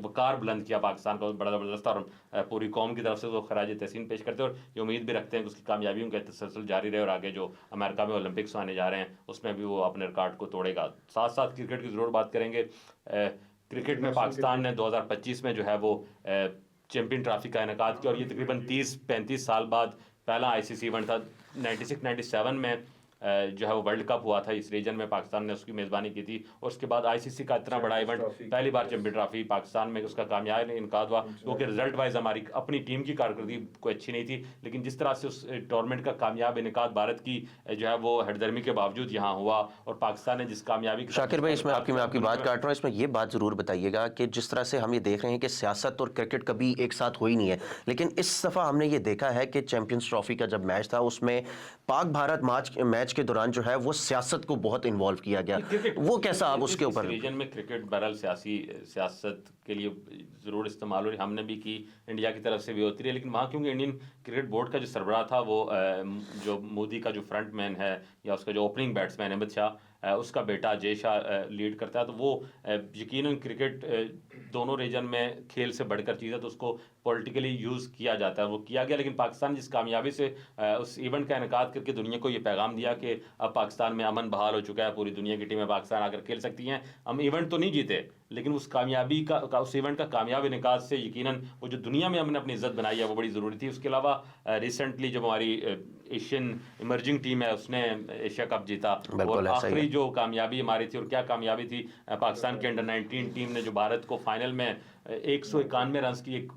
وقار بلند کیا پاکستان کو، بڑا زبردست، اور پوری قوم کی طرف سے وہ خراج تحسین پیش کرتے ہیں، اور یہ امید بھی رکھتے ہیں کہ اس کی کامیابیوں کا تسلسل جاری رہے، اور آگے جو امریکہ میں اولمپکس آنے جا رہے ہیں اس میں بھی وہ اپنے ریکارڈ کو توڑے گا۔ ساتھ ساتھ کرکٹ کی ضرور بات کریں گے۔ کرکٹ میں پاکستان نے 2025 میں جو ہے وہ چیمپئن ٹرافی کا انعقاد کیا، اور یہ تقریباً 30-35 سال بعد پہلا آئی سی سی ایونٹ تھا۔ 96-97 میں جو ہے وہ ورلڈ کپ ہوا تھا اس ریجن میں، پاکستان نے اس کی میزبانی کی تھی، اور اس کے بعد آئی سی سی کا اتنا بڑا ایونٹ، پہلی بار چیمپئن ٹرافی پاکستان میں اس کا کامیاب انعقاد ہوا، کیونکہ رزلٹ وائز ہماری اپنی ٹیم کی کارکردگی کوئی اچھی نہیں تھی، لیکن جس طرح سے اس ٹورنامنٹ کا کامیاب انعقاد بھارت کی جو ہے وہ ہٹ درمی کے باوجود یہاں ہوا، اور پاکستان نے جس کامیابی شاکر بھائی اس میں آپ کی بات کاٹ رہا ہوں، اس میں یہ بات ضرور بتائیے گا کہ جس طرح سے ہم یہ دیکھ رہے ہیں کہ سیاست اور کرکٹ کبھی ایک ساتھ ہوئی نہیں ہے، لیکن اس دفعہ ہم نے یہ دیکھا ہے کہ چیمپئنز ٹرافی کا جب میچ تھا اس میں پاک بھارت میچ کے دوران جو ہے وہ سیاست کو بہت انوالو کیا گیا، وہ کیسا آپ اس کے اوپر؟ ریجن میں کرکٹ بہرحال سیاست کے لیے ضرور استعمال ہو رہی، ہم نے بھی کی، انڈیا کی طرف سے بھی ہوتی رہی، لیکن وہاں کیونکہ انڈین کرکٹ بورڈ کا جو سربراہ تھا وہ جو مودی کا جو فرنٹ مین ہے یا اس کا جو اوپننگ بیٹسمین احمد شاہ، اس کا بیٹا جے شاہ لیڈ کرتا ہے، تو وہ یقیناً کرکٹ دونوں ریجن میں کھیل سے بڑھ کر چیز ہے، تو اس کو پولیٹیکلی یوز کیا جاتا ہے، وہ کیا گیا، لیکن پاکستان جس کامیابی سے اس ایونٹ کا انعقاد کر کے دنیا کو یہ پیغام دیا کہ اب پاکستان میں امن بحال ہو چکا ہے، پوری دنیا کی ٹیمیں پاکستان آ کر کھیل سکتی ہیں، ہم ایونٹ تو نہیں جیتے لیکن اس کامیابی کا اس ایونٹ کا کامیاب انعقاد سے یقیناً وہ جو دنیا میں ہم نے اپنی عزت بنائی ہے وہ بڑی ضروری تھی۔ اس کے علاوہ ریسنٹلی جب ہماری ایشین ایمرجنگ ٹیم ہے اس نے ایشیا کپ جیتا، اور آخری جو کامیابی ہماری تھی، اور کیا کامیابی تھی، پاکستان کے انڈر 19 ٹیم نے جو بھارت کو فائنل میں 191 رنز کی ایک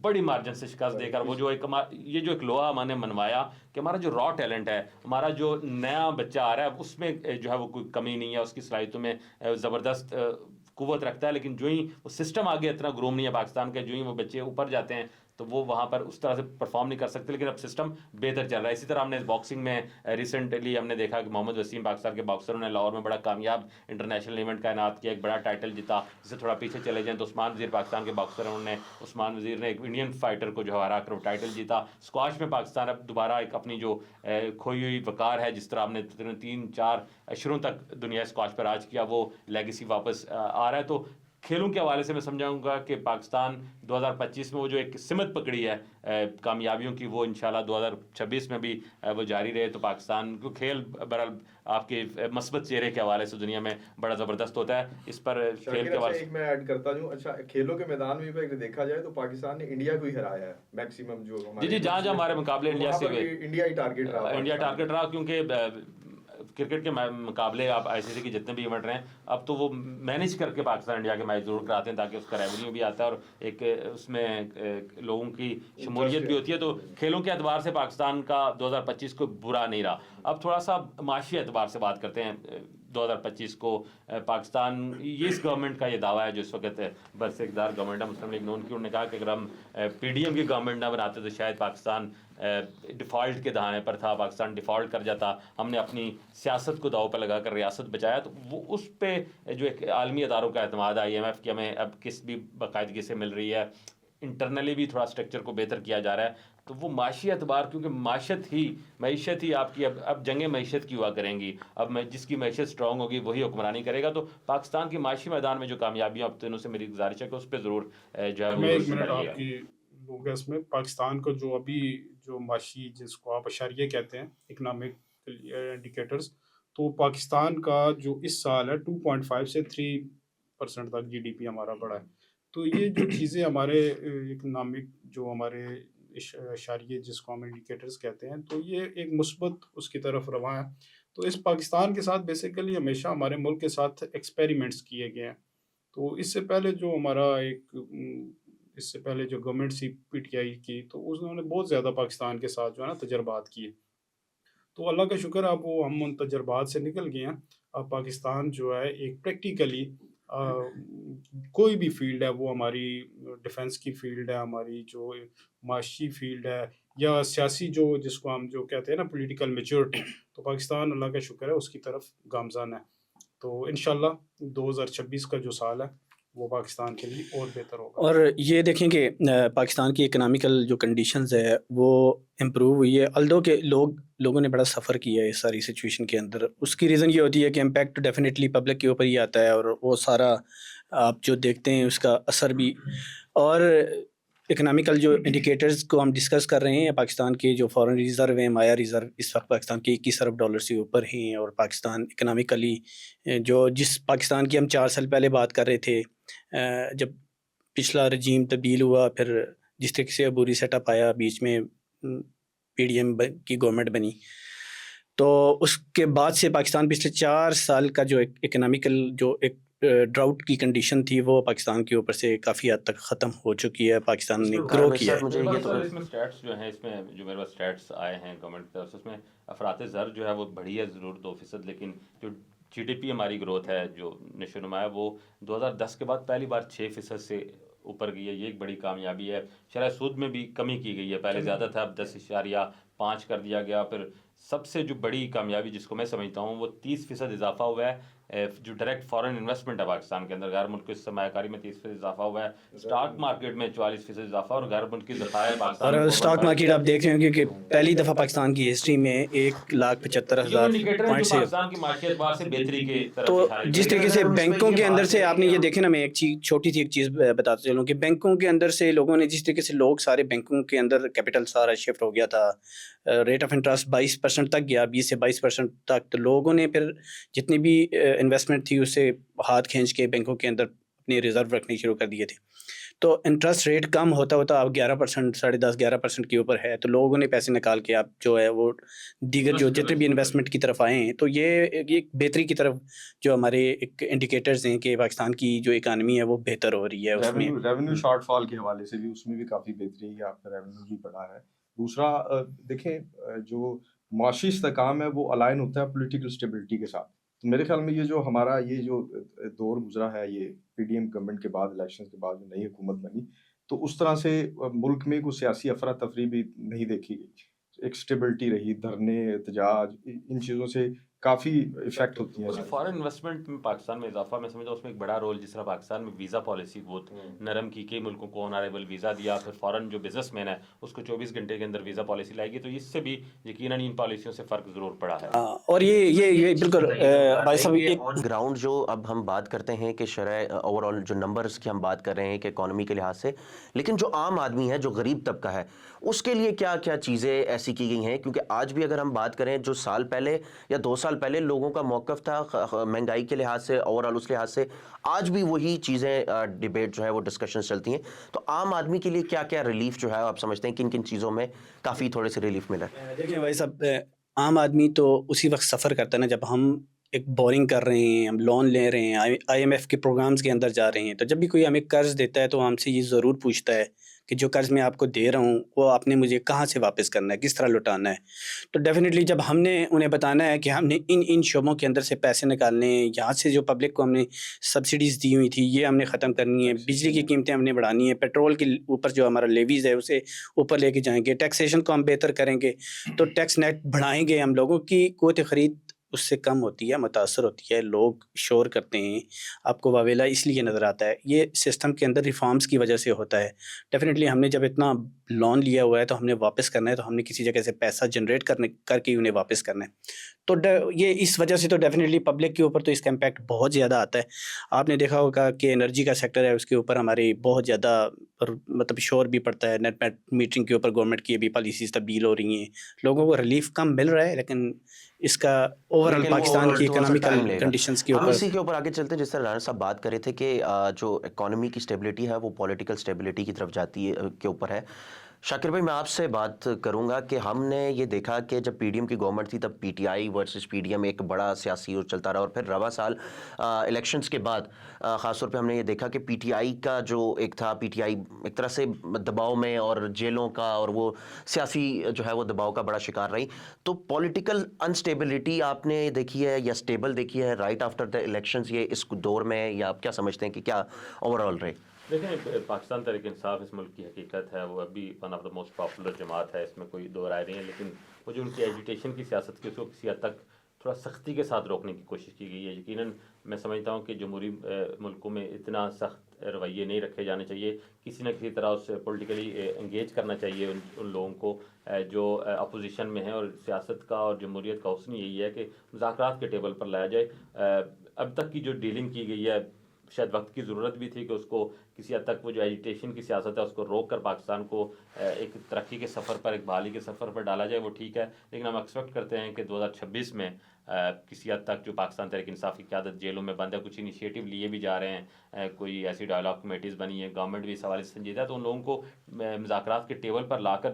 بڑی مارجن سے شکست دے کر وہ جو یہ جو ایک لوہا ہم نے منوایا کہ ہمارا جو را ٹیلنٹ ہے، ہمارا جو نیا بچہ آ رہا ہے اس میں جو ہے وہ کوئی کمی نہیں ہے، اس کی صلاحیتوں میں زبردست قوت رکھتا ہے، لیکن جو ہی وہ سسٹم آگے اتنا گروم نہیں ہے پاکستان کے، جو ہی وہ بچے اوپر جاتے ہیں تو وہ وہاں پر اس طرح سے پرفارم نہیں کر سکتے، لیکن اب سسٹم بہتر چل رہا ہے۔ اسی طرح ہم نے باکسنگ میں ریسنٹلی ہم نے دیکھا کہ محمد وسیم پاکستان کے باکسروں نے لاہور میں بڑا کامیاب انٹرنیشنل ایونٹ کا انعقاد کیا، ایک بڑا ٹائٹل جیتا۔ جس سے تھوڑا پیچھے چلے جائیں تو عثمان وزیر پاکستان کے باکسر ہیں، عثمان وزیر نے ایک انڈین فائٹر کو جو ہرا کر ٹائٹل جیتا۔ اسکواش میں پاکستان اب دوبارہ ایک اپنی جو کھوئی ہوئی وقار ہے، جس طرح ہم نے 3-4 اشروں تک دنیا اسکواش پر راج کیا، وہ لیگیسی واپس آ رہا ہے۔ تو کھیلوں کے حوالے سے میں سمجھاؤں گا کہ پاکستان 2025 میں وہ جو ایک سمت پکڑی ہے کامیابیوں کی، وہ انشاءاللہ 2026 میں بھی وہ جاری رہے، تو پاکستان کو کھیل بہرحال آپ کے مثبت چہرے کے حوالے سے دنیا میں بڑا زبردست ہوتا ہے۔ اس پر کھیل کے حوالے سے ایک میں ایڈ کرتا ہوں، اچھا کھیلوں کے میدان میں بھی دیکھا جائے تو پاکستان نے انڈیا کو ہی ہرایا ہے میکسیمم، جو جی جہاں ہمارے مقابلے انڈیا سے انڈیا ہی ٹارگیٹ رہا، کیونکہ کرکٹ کے مقابلے آپ آئی سی سی کے جتنے بھی ایونٹ رہے ہیں اب تو وہ مینیج کر کے پاکستان انڈیا کے میچ ضرور کراتے ہیں تاکہ اس کا ریونیو بھی آتا ہے اور ایک اس میں لوگوں کی شمولیت بھی ہوتی ہے۔ تو کھیلوں کے اعتبار سے پاکستان کا 2025 کو برا نہیں رہا۔ اب تھوڑا سا معاشی اعتبار سے بات کرتے ہیں۔ 2025 کو پاکستان، یہ اس گورنمنٹ کا یہ دعویٰ ہے جو اس وقت برس اقتدار گورنمنٹ ہے مسلم لیگ نون کی، انہوں نے کہا کہ اگر ہم پی ڈی ایم کی گورنمنٹ نہ بناتے تو شاید پاکستان ڈیفالٹ کے دہانے پر تھا، پاکستان ڈیفالٹ کر جاتا۔ ہم نے اپنی سیاست کو داؤ پہ لگا کر ریاست بچایا، تو وہ اس پہ جو ایک عالمی اداروں کا اعتماد ہے، IMF کی ہمیں اب کس بھی باقاعدگی سے مل رہی ہے، انٹرنلی بھی تھوڑا سٹرکچر کو بہتر کیا جا رہا ہے، تو وہ معاشی اعتبار، کیونکہ معیشت ہی آپ کی اب جنگیں معیشت کی ہوا کریں گی، اب جس کی معیشت اسٹرانگ ہوگی وہی حکمرانی کرے گا۔ تو پاکستان کی معاشی میدان میں جو کامیابیاں اب تینوں سے میری گزارش ہے کہ اس پہ ضرور جو ہے میں 1 منٹ آپ کی لوں گا اس میں۔ پاکستان کو جو ابھی جو معاشی جس کو آپ اشاریے کہتے ہیں اکنامک انڈیکیٹرز، تو پاکستان کا جو اس سال ہے 2.5 سے 3% تک جی ڈی پی ہمارا بڑھا ہے. تو یہ جو چیزیں ہمارے اکنامک جو ہمارے اشاریے جس کو ہم انڈیکیٹرز کہتے ہیں، تو یہ ایک مثبت اس کی طرف رواں ہے. تو اس پاکستان کے ساتھ بیسیکلی ہمیشہ ہمارے ملک کے ساتھ ایکسپیریمنٹس کیے گئے ہیں. تو اس سے پہلے جو ہمارا اس سے پہلے جو گورنمنٹ سی پی ٹی آئی کی، تو انہوں نے بہت زیادہ پاکستان کے ساتھ جو ہے نا تجربات کیے. تو اللہ کا شکر ہے اب وہ ہم ان تجربات سے نکل گئے ہیں. اب پاکستان جو ہے ایک پریکٹیکلی کوئی بھی فیلڈ ہے، وہ ہماری ڈیفنس کی فیلڈ ہے، ہماری جو معاشی فیلڈ ہے، یا سیاسی جو جس کو ہم جو کہتے ہیں نا پولیٹیکل میچورٹی، تو پاکستان اللہ کا شکر ہے اس کی طرف گامزن ہے. تو انشاءاللہ 2026 کا جو سال ہے وہ پاکستان کے لیے اور بہتر ہوگا. اور یہ دیکھیں کہ پاکستان کی اکنامیکل جو کنڈیشنز ہے وہ امپروو ہوئی ہے، الدو کہ لوگوں نے بڑا سفر کیا ہے اس ساری سچویشن کے اندر. اس کی ریزن یہ ہوتی ہے کہ امپیکٹ ڈیفینیٹلی پبلک کے اوپر ہی آتا ہے، اور وہ سارا آپ جو دیکھتے ہیں اس کا اثر بھی. اور اکنامیکل جو انڈیکیٹرز کو ہم ڈسکس کر رہے ہیں، پاکستان کے جو فارن ریزرو ہیں، مایا ریزرو اس وقت پاکستان کے 21 ارب ڈالر سے اوپر ہیں. اور پاکستان اکنامیکلی جو جس پاکستان کی ہم 4 سال پہلے بات کر رہے تھے، جب پچھلا رجیم تبدیل ہوا، پھر جس طریقے سے عبوری سیٹ اپ آیا، بیچ میں پی ڈی ایم کی گورنمنٹ بنی، تو اس کے بعد سے پاکستان پچھلے 4 سال کا جو اکنامیکل جو ایک ڈراؤٹ کی کنڈیشن تھی وہ پاکستان کے اوپر سے کافی حد تک ختم ہو چکی ہے. پاکستان نے گرو کیا ہے. مجھے یہ تو اس میں سٹیٹس جو ہیں، اس میں جو میرے پاس سٹیٹس آئے ہیں گورنمنٹ کی طرف سے، اس میں افراط زر جو ہے وہ بڑھی ہے ضرور 2%، لیکن جو جی ڈی پی ہماری گروتھ ہے جو نشو نما ہے وہ 2010 کے بعد پہلی بار 6% سے اوپر گئی ہے. یہ ایک بڑی کامیابی ہے. شرح سود میں بھی کمی کی گئی ہے، پہلے زیادہ تھا، اب 10.5 کر دیا گیا. پھر سب سے جو بڑی کامیابی جس کو میں سمجھتا ہوں وہ 30% اضافہ ہوا ہے جو ڈائریکٹ فارن انویسٹمنٹ ہے پاکستان کے اندر. غیر ملکی سرمایہ کاری میں 30% اضافہ ہوا ہے. اسٹاک مارکیٹ میں 44% اضافہ، اور غیر ملکی ذخائر پاکستان اور اسٹاک مارکیٹ آپ دیکھ رہے ہوں کہ پہلی دفعہ پاکستان کی ہسٹری میں 1,75,000 پوائنٹ سے پاکستان کی معیشت بار سے بہتری کی طرف تو اشارہ جس طریقے سے بینکوں کے اندر سے آپ نے یہ دیکھے نا، میں ایک چیز چھوٹی سی ایک چیز بتاتا چلوں کہ بینکوں کے اندر سے لوگوں نے جس طریقے سے لوگ سارے بینکوں کے اندر کیپٹل سارا شفٹ ہو گیا تھا، ریٹ آف انٹرسٹ 22% تک گیا، 20 سے 22% تک. تو لوگوں نے پھر جتنی بھی انویسٹمنٹ تھی اسے ہاتھ کھینچ کے بینکوں کے اندر اپنے ریزرو رکھنے شروع کر دیے تھے. تو انٹرسٹ ریٹ کم ہوتا ہوتا اب 11%، 10.5 11% کے اوپر ہے. تو لوگوں نے پیسے نکال کے اب جو ہے وہ دیگر جو جتنے بھی انویسٹمنٹ کی طرف آئے ہیں. تو یہ ایک بہتری کی طرف جو ہمارے ایک انڈیکیٹرز ہیں کہ پاکستان کی جو اکانومی ہے وہ بہتر ہو رہی ہے. اس میں ریونیو شارٹ فال کے حوالے سے بھی اس میں بھی کافی بہتری ہے، آپ کا ریونیو بھی بڑھا ہے. دوسرا دیکھیں جو معاشی استحکام ہے وہ الائن ہوتا ہے پولیٹیکل اسٹیبلٹی کے ساتھ. تو میرے خیال میں یہ جو ہمارا یہ جو دور گزرا ہے، یہ پی ڈی ایم گورنمنٹ کے بعد، الیکشن کے بعد جو نئی حکومت بنی، تو اس طرح سے ملک میں کوئی سیاسی افراتفری بھی نہیں دیکھی گئی. ایک اسٹیبلٹی رہی، دھرنے، احتجاج، ان چیزوں سے کافی افیکٹ ہوتی ہیں. فارن انویسٹمنٹ میں پاکستان میں اضافہ میں سمجھتا ہوں اس میں ایک بڑا رول، جس طرح پاکستان میں ویزا پالیسی بہت نرم کی، کئی ملکوں کو آنریبل ویزا دیا. پھر فارن جو بزنس مین ہے اس کو 24 گھنٹے کے اندر ویزا پالیسی لائے گی. تو اس سے بھی یقیناً ان پالیسیوں سے فرق ضرور پڑا ہے. اور یہ بالکل بھائی صاحب ایک گراؤنڈ جو اب ہم بات کرتے ہیں کہ شرح اوور آل جو نمبرز کی ہم بات کر رہے ہیں کہ اکانومی کے لحاظ سے، لیکن جو عام آدمی ہے، جو غریب طبقہ ہے، اس کے لیے کیا کیا چیزیں ایسی کی گئی ہیں؟ کیونکہ آج بھی اگر ہم بات کریں جو سال پہلے یا 2 سال پہلے لوگوں کا موقف تھا مہنگائی کے لحاظ سے، اوور آل اس لحاظ سے، آج بھی وہی چیزیں ڈیبیٹ جو ہے وہ ڈسکشنز چلتی ہیں. تو عام آدمی کے لیے کیا کیا ریلیف جو ہے آپ سمجھتے ہیں، کن کن چیزوں میں کافی تھوڑے سے ریلیف ملا ہے؟ دیکھیں بھائی صاحب، عام آدمی تو اسی وقت سفر کرتا ہے نا جب ہم ایک بورنگ کر رہے ہیں، ہم لون لے رہے ہیں، آئی ایم ایف کے پروگرامز کے اندر جا رہے ہیں. تو جب بھی کوئی ہمیں قرض دیتا ہے تو ہم سے یہ ضرور پوچھتا ہے کہ جو قرض میں آپ کو دے رہا ہوں وہ آپ نے مجھے کہاں سے واپس کرنا ہے، کس طرح لوٹانا ہے. تو ڈیفینیٹلی جب ہم نے انہیں بتانا ہے کہ ہم نے ان شعبوں کے اندر سے پیسے نکالنے ہیں، یہاں سے جو پبلک کو ہم نے سبسڈیز دی ہوئی تھی یہ ہم نے ختم کرنی ہے، بجلی کی قیمتیں ہم نے بڑھانی ہے، پیٹرول کے اوپر جو ہمارا لیویز ہے اسے اوپر لے کے جائیں گے، ٹیکسیشن کو ہم بہتر کریں گے، تو ٹیکس نیٹ بڑھائیں گے. ہم لوگوں کی قوت خرید اس سے کم ہوتی ہے، متاثر ہوتی ہے، لوگ شور کرتے ہیں، آپ کو واویلا اس لیے نظر آتا ہے. یہ سسٹم کے اندر ریفارمز کی وجہ سے ہوتا ہے. ڈیفینیٹلی ہم نے جب اتنا لون لیا ہوا ہے تو ہم نے واپس کرنا ہے، تو ہم نے کسی جگہ سے پیسہ جنریٹ کر کے انہیں واپس کرنا ہے. تو یہ اس وجہ سے تو ڈیفینیٹلی پبلک کے اوپر تو اس کا امپیکٹ بہت زیادہ آتا ہے. آپ نے دیکھا ہوگا کہ انرجی کا سیکٹر ہے، اس کے اوپر ہماری بہت زیادہ مطلب شور بھی پڑتا ہے. نیٹ میٹرنگ کے اوپر گورنمنٹ کی ابھی پالیسیز تبدیل ہو رہی ہیں، لوگوں کو ریلیف کم مل رہا ہے، لیکن اس کا اوور آل لیکن وہ پاکستان کی تھوڑا سا ٹائم اکنامیکل لے گا. کنڈیشنز کے ہم اوپر. اسی کے اوپر آگے چلتے ہیں. جس طرح رانا صاحب بات کر رہے تھے کہ جو اکانومی کی سٹیبلٹی ہے وہ پولیٹیکل سٹیبلٹی کی طرف جاتی ہے کے اوپر ہے. شاکر بھائی میں آپ سے بات کروں گا کہ ہم نے یہ دیکھا کہ جب پی ڈی ایم کی گورنمنٹ تھی تب P T I versus P D M ایک بڑا سیاسی اور چلتا رہا، اور پھر رواں سال الیکشنز کے بعد خاص طور پہ ہم نے یہ دیکھا کہ پی ٹی آئی کا جو ایک تھا، پی ٹی آئی ایک طرح سے دباؤ میں اور جیلوں کا اور وہ سیاسی جو ہے وہ دباؤ کا بڑا شکار رہی. تو پولیٹیکل انسٹیبلٹی آپ نے دیکھی ہے یا اسٹیبل دیکھی ہے رائٹ آفٹر دا الیکشنز یہ اس دور میں، یا آپ کیا سمجھتے ہیں کہ کیا اوور آل رہے؟ دیکھیں، پاکستان تحریک انصاف اس ملک کی حقیقت ہے، وہ ابھی one of the most popular جماعت ہے، اس میں کوئی دو رائے نہیں ہے. لیکن وہ جو ان کی ایجوٹیشن کی سیاست کی، اس کو کسی حد تک تھوڑا سختی کے ساتھ روکنے کی کوشش کی گئی ہے. یقیناً میں سمجھتا ہوں کہ جمہوری ملکوں میں اتنا سخت رویے نہیں رکھے جانے چاہیے. کسی نہ کسی طرح اس سے پولیٹیکلی انگیج کرنا چاہیے ان لوگوں کو جو اپوزیشن میں ہیں. اور سیاست کا اور جمہوریت کا حسن یہی ہے کہ مذاکرات کے ٹیبل پر لایا جائے. اب تک کی جو ڈیلنگ کی گئی ہے، شاید وقت کی ضرورت بھی تھی کہ اس کو کسی حد تک وہ جو ایجیٹیشن کی سیاست ہے اس کو روک کر پاکستان کو ایک ترقی کے سفر پر، ایک بحالی کے سفر پر ڈالا جائے. وہ ٹھیک ہے، لیکن ہم ایکسپیکٹ کرتے ہیں کہ 2026 میں کسی حد تک جو پاکستان تحریک انصاف کی قیادت جیلوں میں بند ہے، کچھ انیشیٹو لیے بھی جا رہے ہیں، کوئی ایسی ڈائلاگ کمیٹیز بنی ہیں، گورنمنٹ بھی اس حوالے سے سنجیدہ ہے، تو ان لوگوں کو مذاکرات کے ٹیبل پر لا کر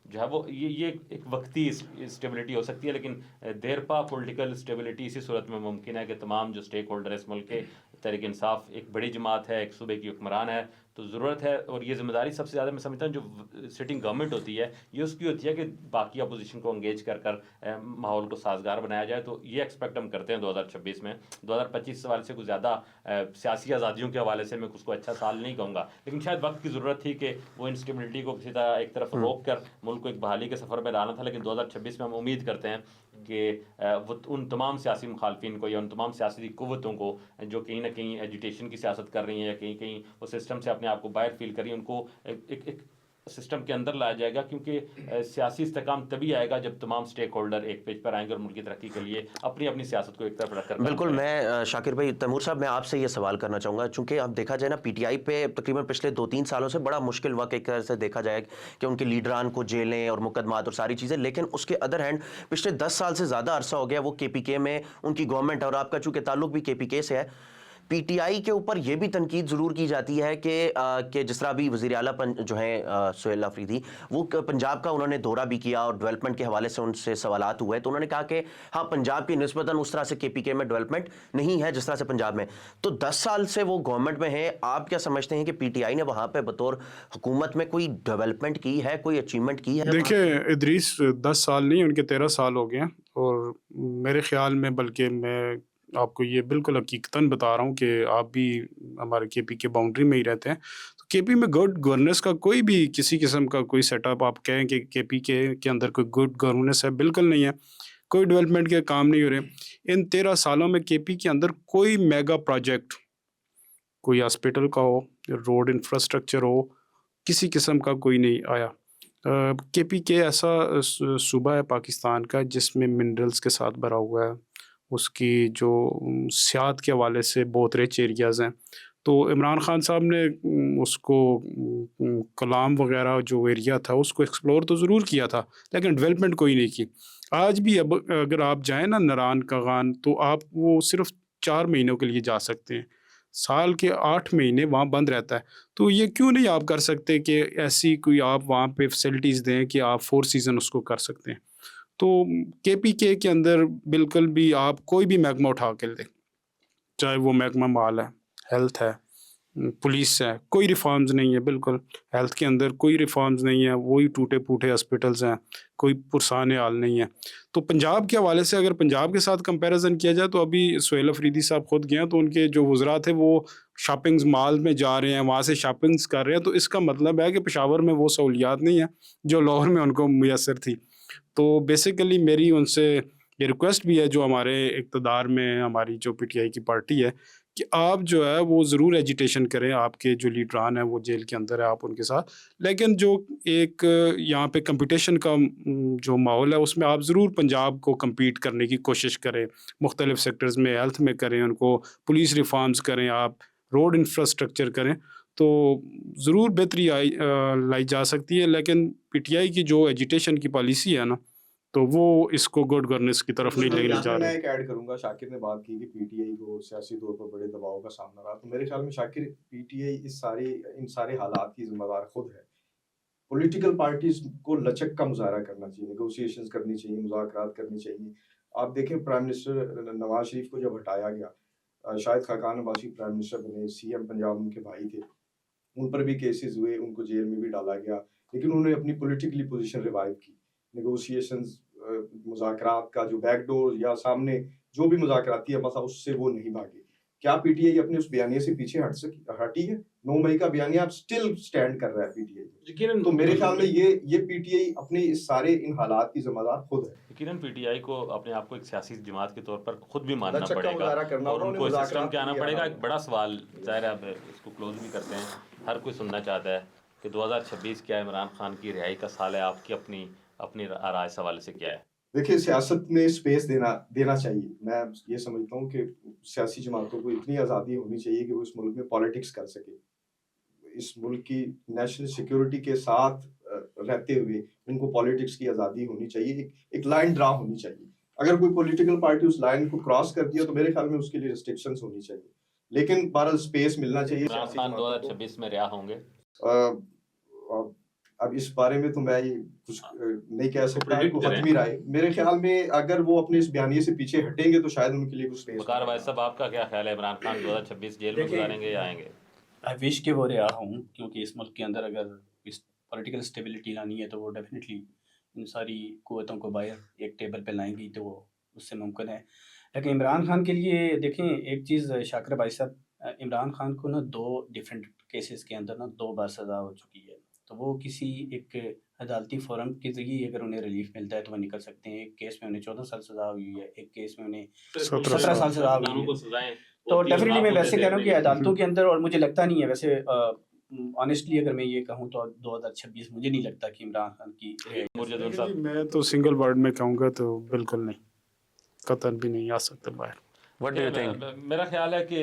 جو ہے وہ یہ ایک وقتی اسٹیبلٹی ہو سکتی ہے. لیکن دیر پا پولیٹیکل اسٹیبلٹی اسی صورت میں ممکن ہے کہ تمام جو اسٹیک ہولڈر اس ملک کے، تحریک انصاف ایک بڑی جماعت ہے، ایک صوبے کی حکمران ہے، تو ضرورت ہے. اور یہ ذمہ داری سب سے زیادہ میں سمجھتا ہوں جو سٹنگ گورنمنٹ ہوتی ہے یہ اس کی ہوتی ہے کہ باقی اپوزیشن کو انگیج کر ماحول کو سازگار بنایا جائے. تو یہ ایکسپیکٹ ہم کرتے ہیں 2026 میں. 2025 حوالے سے کچھ زیادہ سیاسی آزادیوں کے حوالے سے میں اس کو اچھا سال نہیں کہوں گا، لیکن شاید وقت کی ضرورت تھی کہ وہ انسٹیبلٹی کو کسی طرح ایک طرف روک کر ملک کو ایک بحالی کے سفر پہ ڈالنا تھا. لیکن 2026 میں ہم امید کرتے ہیں کہ وہ ان تمام سیاسی مخالفین کو یا ان تمام سیاسی قوتوں کو جو کہیں نہ کہیں ایجوٹیشن کی سیاست کر رہی ہیں یا کہیں کہیں وہ سسٹم سے اپنے آپ کو باہر فیل کر رہی ہیں، ان کو ایک سسٹم کے اندر لایا جائے گا. کیونکہ سیاسی استحکام تبھی آئے گا جب تمام سٹیک ہولڈر ایک پیج پر آئیں گے اور ملک کی ترقی کے لیے اپنی اپنی سیاست کو ایک طرف رکھ کر. بالکل. میں شاکر بھائی، تیمور صاحب میں آپ سے یہ سوال کرنا چاہوں گا، چونکہ اب دیکھا جائے نا پی ٹی آئی پہ تقریباً پچھلے 2-3 سالوں سے بڑا مشکل وقت ایک طرح سے دیکھا جائے کہ ان کے لیڈران کو جیلیں اور مقدمات اور ساری چیزیں. لیکن اس کے ادر ہینڈ پچھلے 10 سال سے زیادہ عرصہ ہو گیا وہ کے پی کے میں ان کی گورنمنٹ، اور آپ کا چونکہ تعلق بھی کے پی کے سے ہے، پی ٹی آئی کے اوپر یہ بھی تنقید ضرور کی جاتی ہے کہ جس طرح ابھی وزیر اعلیٰ جو ہیں سہیل آفریدی، وہ پنجاب کا انہوں نے دورہ بھی کیا اور ڈیولپمنٹ کے حوالے سے ان سے سوالات ہوئے، تو انہوں نے کہا کہ ہاں پنجاب کی نسبتاً اس طرح سے کے پی کے میں ڈیولپمنٹ نہیں ہے جس طرح سے پنجاب میں. تو 10 سال سے وہ گورنمنٹ میں ہیں، آپ کیا سمجھتے ہیں کہ پی ٹی آئی نے وہاں پہ بطور حکومت میں کوئی ڈیولپمنٹ کی ہے، کوئی اچیومنٹ کی ہے؟ دیکھیں ادریس، 10 سال نہیں ان کے 13 سال ہو گئے ہیں، اور میرے خیال میں، بلکہ میں آپ کو یہ بالکل حقیقتاً بتا رہا ہوں کہ آپ بھی ہمارے کے پی کے باؤنڈری میں ہی رہتے ہیں، تو کے پی میں گڈ گورننس کا کوئی بھی کسی قسم کا کوئی سیٹ اپ آپ کہیں کہ کے پی کے اندر کوئی گڈ گورننس ہے، بالکل نہیں ہے. کوئی ڈیولپمنٹ کے کام نہیں ہو رہے. ان 13 سالوں میں کے پی کے اندر کوئی میگا پروجیکٹ، کوئی ہاسپٹل کا ہو، روڈ انفراسٹرکچر ہو، کسی قسم کا کوئی نہیں آیا. کے پی کے ایسا صوبہ ہے پاکستان کا جس میں منرلز کے ساتھ بھرا ہوا ہے، اس کی جو سیاحت کے حوالے سے بہت رچ ایریاز ہیں. تو عمران خان صاحب نے اس کو کلام وغیرہ جو ایریا تھا اس کو ایکسپلور تو ضرور کیا تھا، لیکن ڈیولپمنٹ کوئی نہیں کی. آج بھی اب اگر آپ جائیں نا نران کاغان، تو آپ وہ صرف 4 مہینوں کے لیے جا سکتے ہیں، سال کے 8 مہینے وہاں بند رہتا ہے. تو یہ کیوں نہیں آپ کر سکتے کہ ایسی کوئی آپ وہاں پہ فیسلٹیز دیں کہ آپ 4 سیزن اس کو کر سکتے ہیں. تو کے پی کے اندر بالکل بھی آپ کوئی بھی محکمہ اٹھا کے دیں، چاہے وہ محکمہ مال ہے، ہیلتھ ہے، پولیس ہے، کوئی ریفارمز نہیں ہے. بالکل ہیلتھ کے اندر کوئی ریفارمز نہیں ہے، وہی ٹوٹے پھوٹے ہاسپٹلز ہیں، کوئی پرسان حال نہیں ہے. تو پنجاب کے حوالے سے اگر پنجاب کے ساتھ کمپیریزن کیا جائے تو ابھی سہیل آفریدی صاحب خود گئے ہیں، تو ان کے جو وزراء تھے وہ شاپنگز مال میں جا رہے ہیں، وہاں سے شاپنگز کر رہے ہیں. تو اس کا مطلب ہے کہ پشاور میں وہ سہولیات نہیں ہیں جو لاہور میں ان کو میسر تھی. تو بیسیکلی میری ان سے یہ ریکویسٹ بھی ہے جو ہمارے اقتدار میں ہماری جو پی ٹی آئی کی پارٹی ہے کہ آپ جو ہے وہ ضرور ایجیٹیشن کریں، آپ کے جو لیڈران ہیں وہ جیل کے اندر ہے، آپ ان کے ساتھ، لیکن جو ایک یہاں پہ کمپٹیشن کا جو ماحول ہے اس میں آپ ضرور پنجاب کو کمپیٹ کرنے کی کوشش کریں، مختلف سیکٹرز میں، ہیلتھ میں کریں، ان کو پولیس ریفارمز کریں، آپ روڈ انفراسٹرکچر کریں، تو ضرور بہتری لائی جا سکتی ہے. لیکن پی ٹی آئی کی جو ایجیٹیشن کی پالیسی ہے نا، تو وہ اس کو گڈ گورننس کی طرف نہیں لینے جا میں رہے. ایک ایڈ کروں گا، شاکر نے بات کی کہ پی ٹی آئی کو سیاسی طور پر بڑے دباؤ کا سامنا رہا، تو میرے خیال میں شاکر پی ٹی آئی ان سارے حالات کی ذمہ دار خود ہے. پولیٹیکل پارٹیز کو لچک کا مظاہرہ کرنا چاہیے، نیگوسیشنز کرنی چاہیے، مذاکرات کرنی چاہیے. آپ دیکھیں پرائم منسٹر نواز شریف کو جب ہٹایا گیا، شاہد خاقان عباسی پرائم منسٹر بنے، سی ایم پنجاب ان کے بھائی تھے، ان پر بھی کیسز ہوئے، ان کو جیل میں بھی ڈالا گیا، لیکن انہوں نے اپنی پولیٹیکلی پوزیشن ریوائیو کی. نیگوسیشنز، مذاکرات کا جو بیک ڈور یا سامنے جو بھی مذاکراتی مسئلہ، اس سے وہ نہیں بھاگے. کیا پی ٹی آئی اپنے اس بیانیے سے پیچھے ہٹی ہے؟ 9 مئی کا بیانیہ اب سٹل سٹینڈ کر رہا ہے پی ٹی آئی. تو میرے خیال میں یہ پی ٹی آئی اپنے اس سارے ان حالات کی ذمہ دار خود ہے. یقیناً پی ٹی آئی کو اپنے آپ کو ایک سیاسی جماعت کے طور پر خود بھی ماننا لچک کا پڑے گا مظاہرہ کرنا اور ہوگا، ان کو انہیں اس سسٹم کے آنا مذاکرات پڑے گا. کے ایک لیے بڑا سوال ظاہر ہے، اب اس کو کلوز بھی کرتے ہیں، ہر کوئی سننا چاہتا ہے کہ 2026 کیا عمران خان کی رہائی کا سال ہے، آپ کی اپنی رائے اس حوالے سے کیا ہے؟ دیکھیں، سیاست میں اسپیس دینا چاہیے. میں یہ سمجھتا ہوں کہ سیاسی جماعتوں کو اتنی آزادی ہونی چاہیے کہ وہ اس ملک میں پالیٹکس کر سکے. اس ملک کی نیشنل سیکیورٹی کے ساتھ رہتے ہوئے ان کو پالیٹکس کی آزادی ہونی چاہیے، ایک لائن ڈرا ہونی چاہیے. اگر کوئی پولیٹیکل پارٹی اس لائن کو کراس کر دیا تو میرے خیال میں اس کے لیے ریسٹرکشنز ہونی چاہیے، لیکن بہرحال اسپیس ملنا چاہیے. عمران خان 2026 میں رہا ہوں گے؟ اب اس بارے میں تو میں یہ کچھ نہیں کہہ سکتا. حتمی رائے میرے خیال میں اگر وہ اپنے اس بیانیے سے پیچھے ہٹیں گے تو شاید ان کے لیے کچھ اسپیس. وقار وائز صاحب، آپ کا کیا خیال ہے؟ عمران خان 2026 جیل میں گزاریں گے یا آئیں گے؟ آئی وش کہ وہ رہا ہوں، کیونکہ اس ملک کے اندر اگر پولیٹیکل اسٹیبلٹی لانی ہے تو وہ ڈیفینیٹلی ان ساری قوتوں کو باہر ایک ٹیبل پہ لائیں گی تو وہ اس سے ممکن ہے. لیکن عمران خان کے لیے دیکھیں ایک چیز، شاکر بھائی صاحب، عمران خان کو نا 2 ڈیفرنٹ کیسز کے اندر نا 2 بار سزا ہو چکی ہے، تو وہ کسی ایک عدالتی فورم کے ذریعے اگر انہیں ریلیف ملتا ہے تو وہ نکل سکتے ہیں. ایک کیس میں انہیں 14 سال سزا ہوئی ہے، ایک کیس میں انہیں 17 سال سزا ہوئی ہے. تو ڈیفینیٹلی میں ویسے کہہ رہا ہوں کہ عدالتوں کے اندر، اور مجھے لگتا نہیں ہے ویسے آنیسٹلی اگر میں یہ کہوں تو 2026 مجھے نہیں لگتا کہ عمران خان کی. میں تو سنگل ورڈ میں کہوں گا تو بالکل نہیں، قطعاً بھی نہیں آ سکتا باہر. What do you think? میرا خیال ہے کہ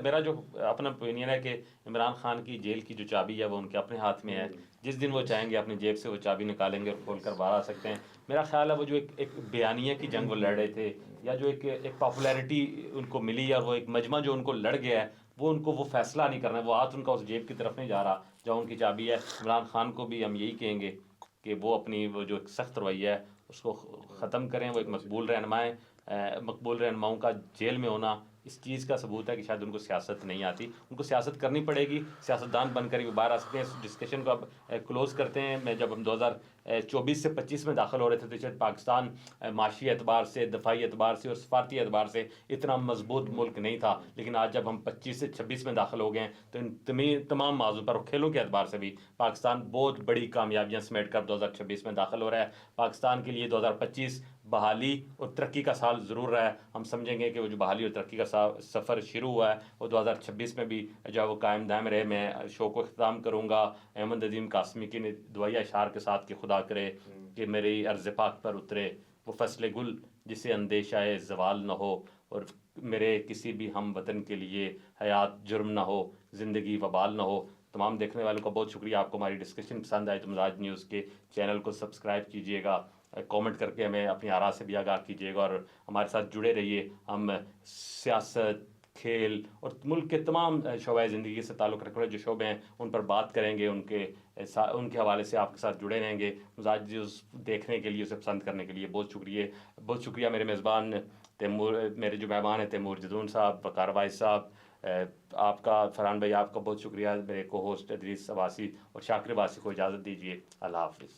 میرا جو اپنا اوپینین ہے کہ عمران خان کی جیل کی جو چابی ہے وہ ان کے اپنے ہاتھ میں ہے. جس دن وہ چاہیں گے اپنی جیب سے وہ چابی نکالیں گے اور کھول کر باہر آ سکتے ہیں. میرا خیال ہے وہ جو ایک بیانیہ کی جنگ وہ لڑ رہے تھے، یا جو ایک پاپولیرٹی ان کو ملی اور وہ ایک مجمع جو ان کو لڑ گیا ہے، وہ ان کو وہ فیصلہ نہیں کرنا ہے، وہ ہاتھ ان کا اس جیب کی طرف نہیں جا رہا جہاں ان کی چابی ہے. عمران خان کو بھی ہم یہی کہیں گے کہ وہ اپنی وہ جو ایک سخت رویہ ہے اس کو ختم کریں. وہ ایک مقبول رہنماؤں کا جیل میں ہونا اس چیز کا ثبوت ہے کہ شاید ان کو سیاست نہیں آتی. ان کو سیاست کرنی پڑے گی، سیاستدان بن کر ہی وہ باہر آ سکتے ہیں. اس ڈسکشن کو اب کلوز کرتے ہیں. جب ہم 2024 سے 25 میں داخل ہو رہے تھے تو شاید پاکستان معاشی اعتبار سے، دفاعی اعتبار سے اور سفارتی اعتبار سے اتنا مضبوط ملک نہیں تھا. لیکن آج جب ہم 25 سے 26 میں داخل ہو گئے ہیں تو ان تمام موضوع پر اور کھیلوں کے اعتبار سے بھی پاکستان بہت بڑی کامیابیاں سمیٹ کر 2026 میں داخل ہو رہا ہے. پاکستان کے لیے 2025 بحالی اور ترقی کا سال ضرور رہا ہے. ہم سمجھیں گے کہ وہ جو بحالی اور ترقی کا سفر شروع ہوا ہے وہ 2026 میں بھی جو وہ قائم دائم رہے. میں شو کو اختتام کروں گا احمد ندیم قاسمی کی دعائیہ اشعار کے ساتھ کہ خدا کرے کہ میری عرض پاک پر اترے وہ فصل گل جسے اندیشہ زوال نہ ہو، اور میرے کسی بھی ہم وطن کے لیے حیات جرم نہ ہو، زندگی وبال نہ ہو. تمام دیکھنے والوں کا بہت شکریہ. آپ کو ہماری ڈسکشن پسند آئی تو مزاج نیوز کے چینل کو سبسکرائب کیجیے گا، کامنٹ کر کے ہمیں اپنی آراء سے بھی آگاہ کیجیے گا اور ہمارے ساتھ جڑے رہیے. ہم سیاست، کھیل اور ملک کے تمام شعبۂ زندگی سے تعلق رکھنے والے جو شعبے ہیں ان پر بات کریں گے، ان کے حوالے سے آپ کے ساتھ جڑے رہیں گے. مزاج نیوز دیکھنے کے لیے، اسے پسند کرنے کے لیے بہت شکریہ. میرے میزبان میرے جو مہمان ہیں تیمور جدون صاحب، وقار وائز صاحب، آپ کا فرحان بھائی، آپ کا بہت شکریہ. میرے کو ہوسٹ ادریس عباسی اور شاکر عباسی کو اجازت دیجیے. اللہ حافظ.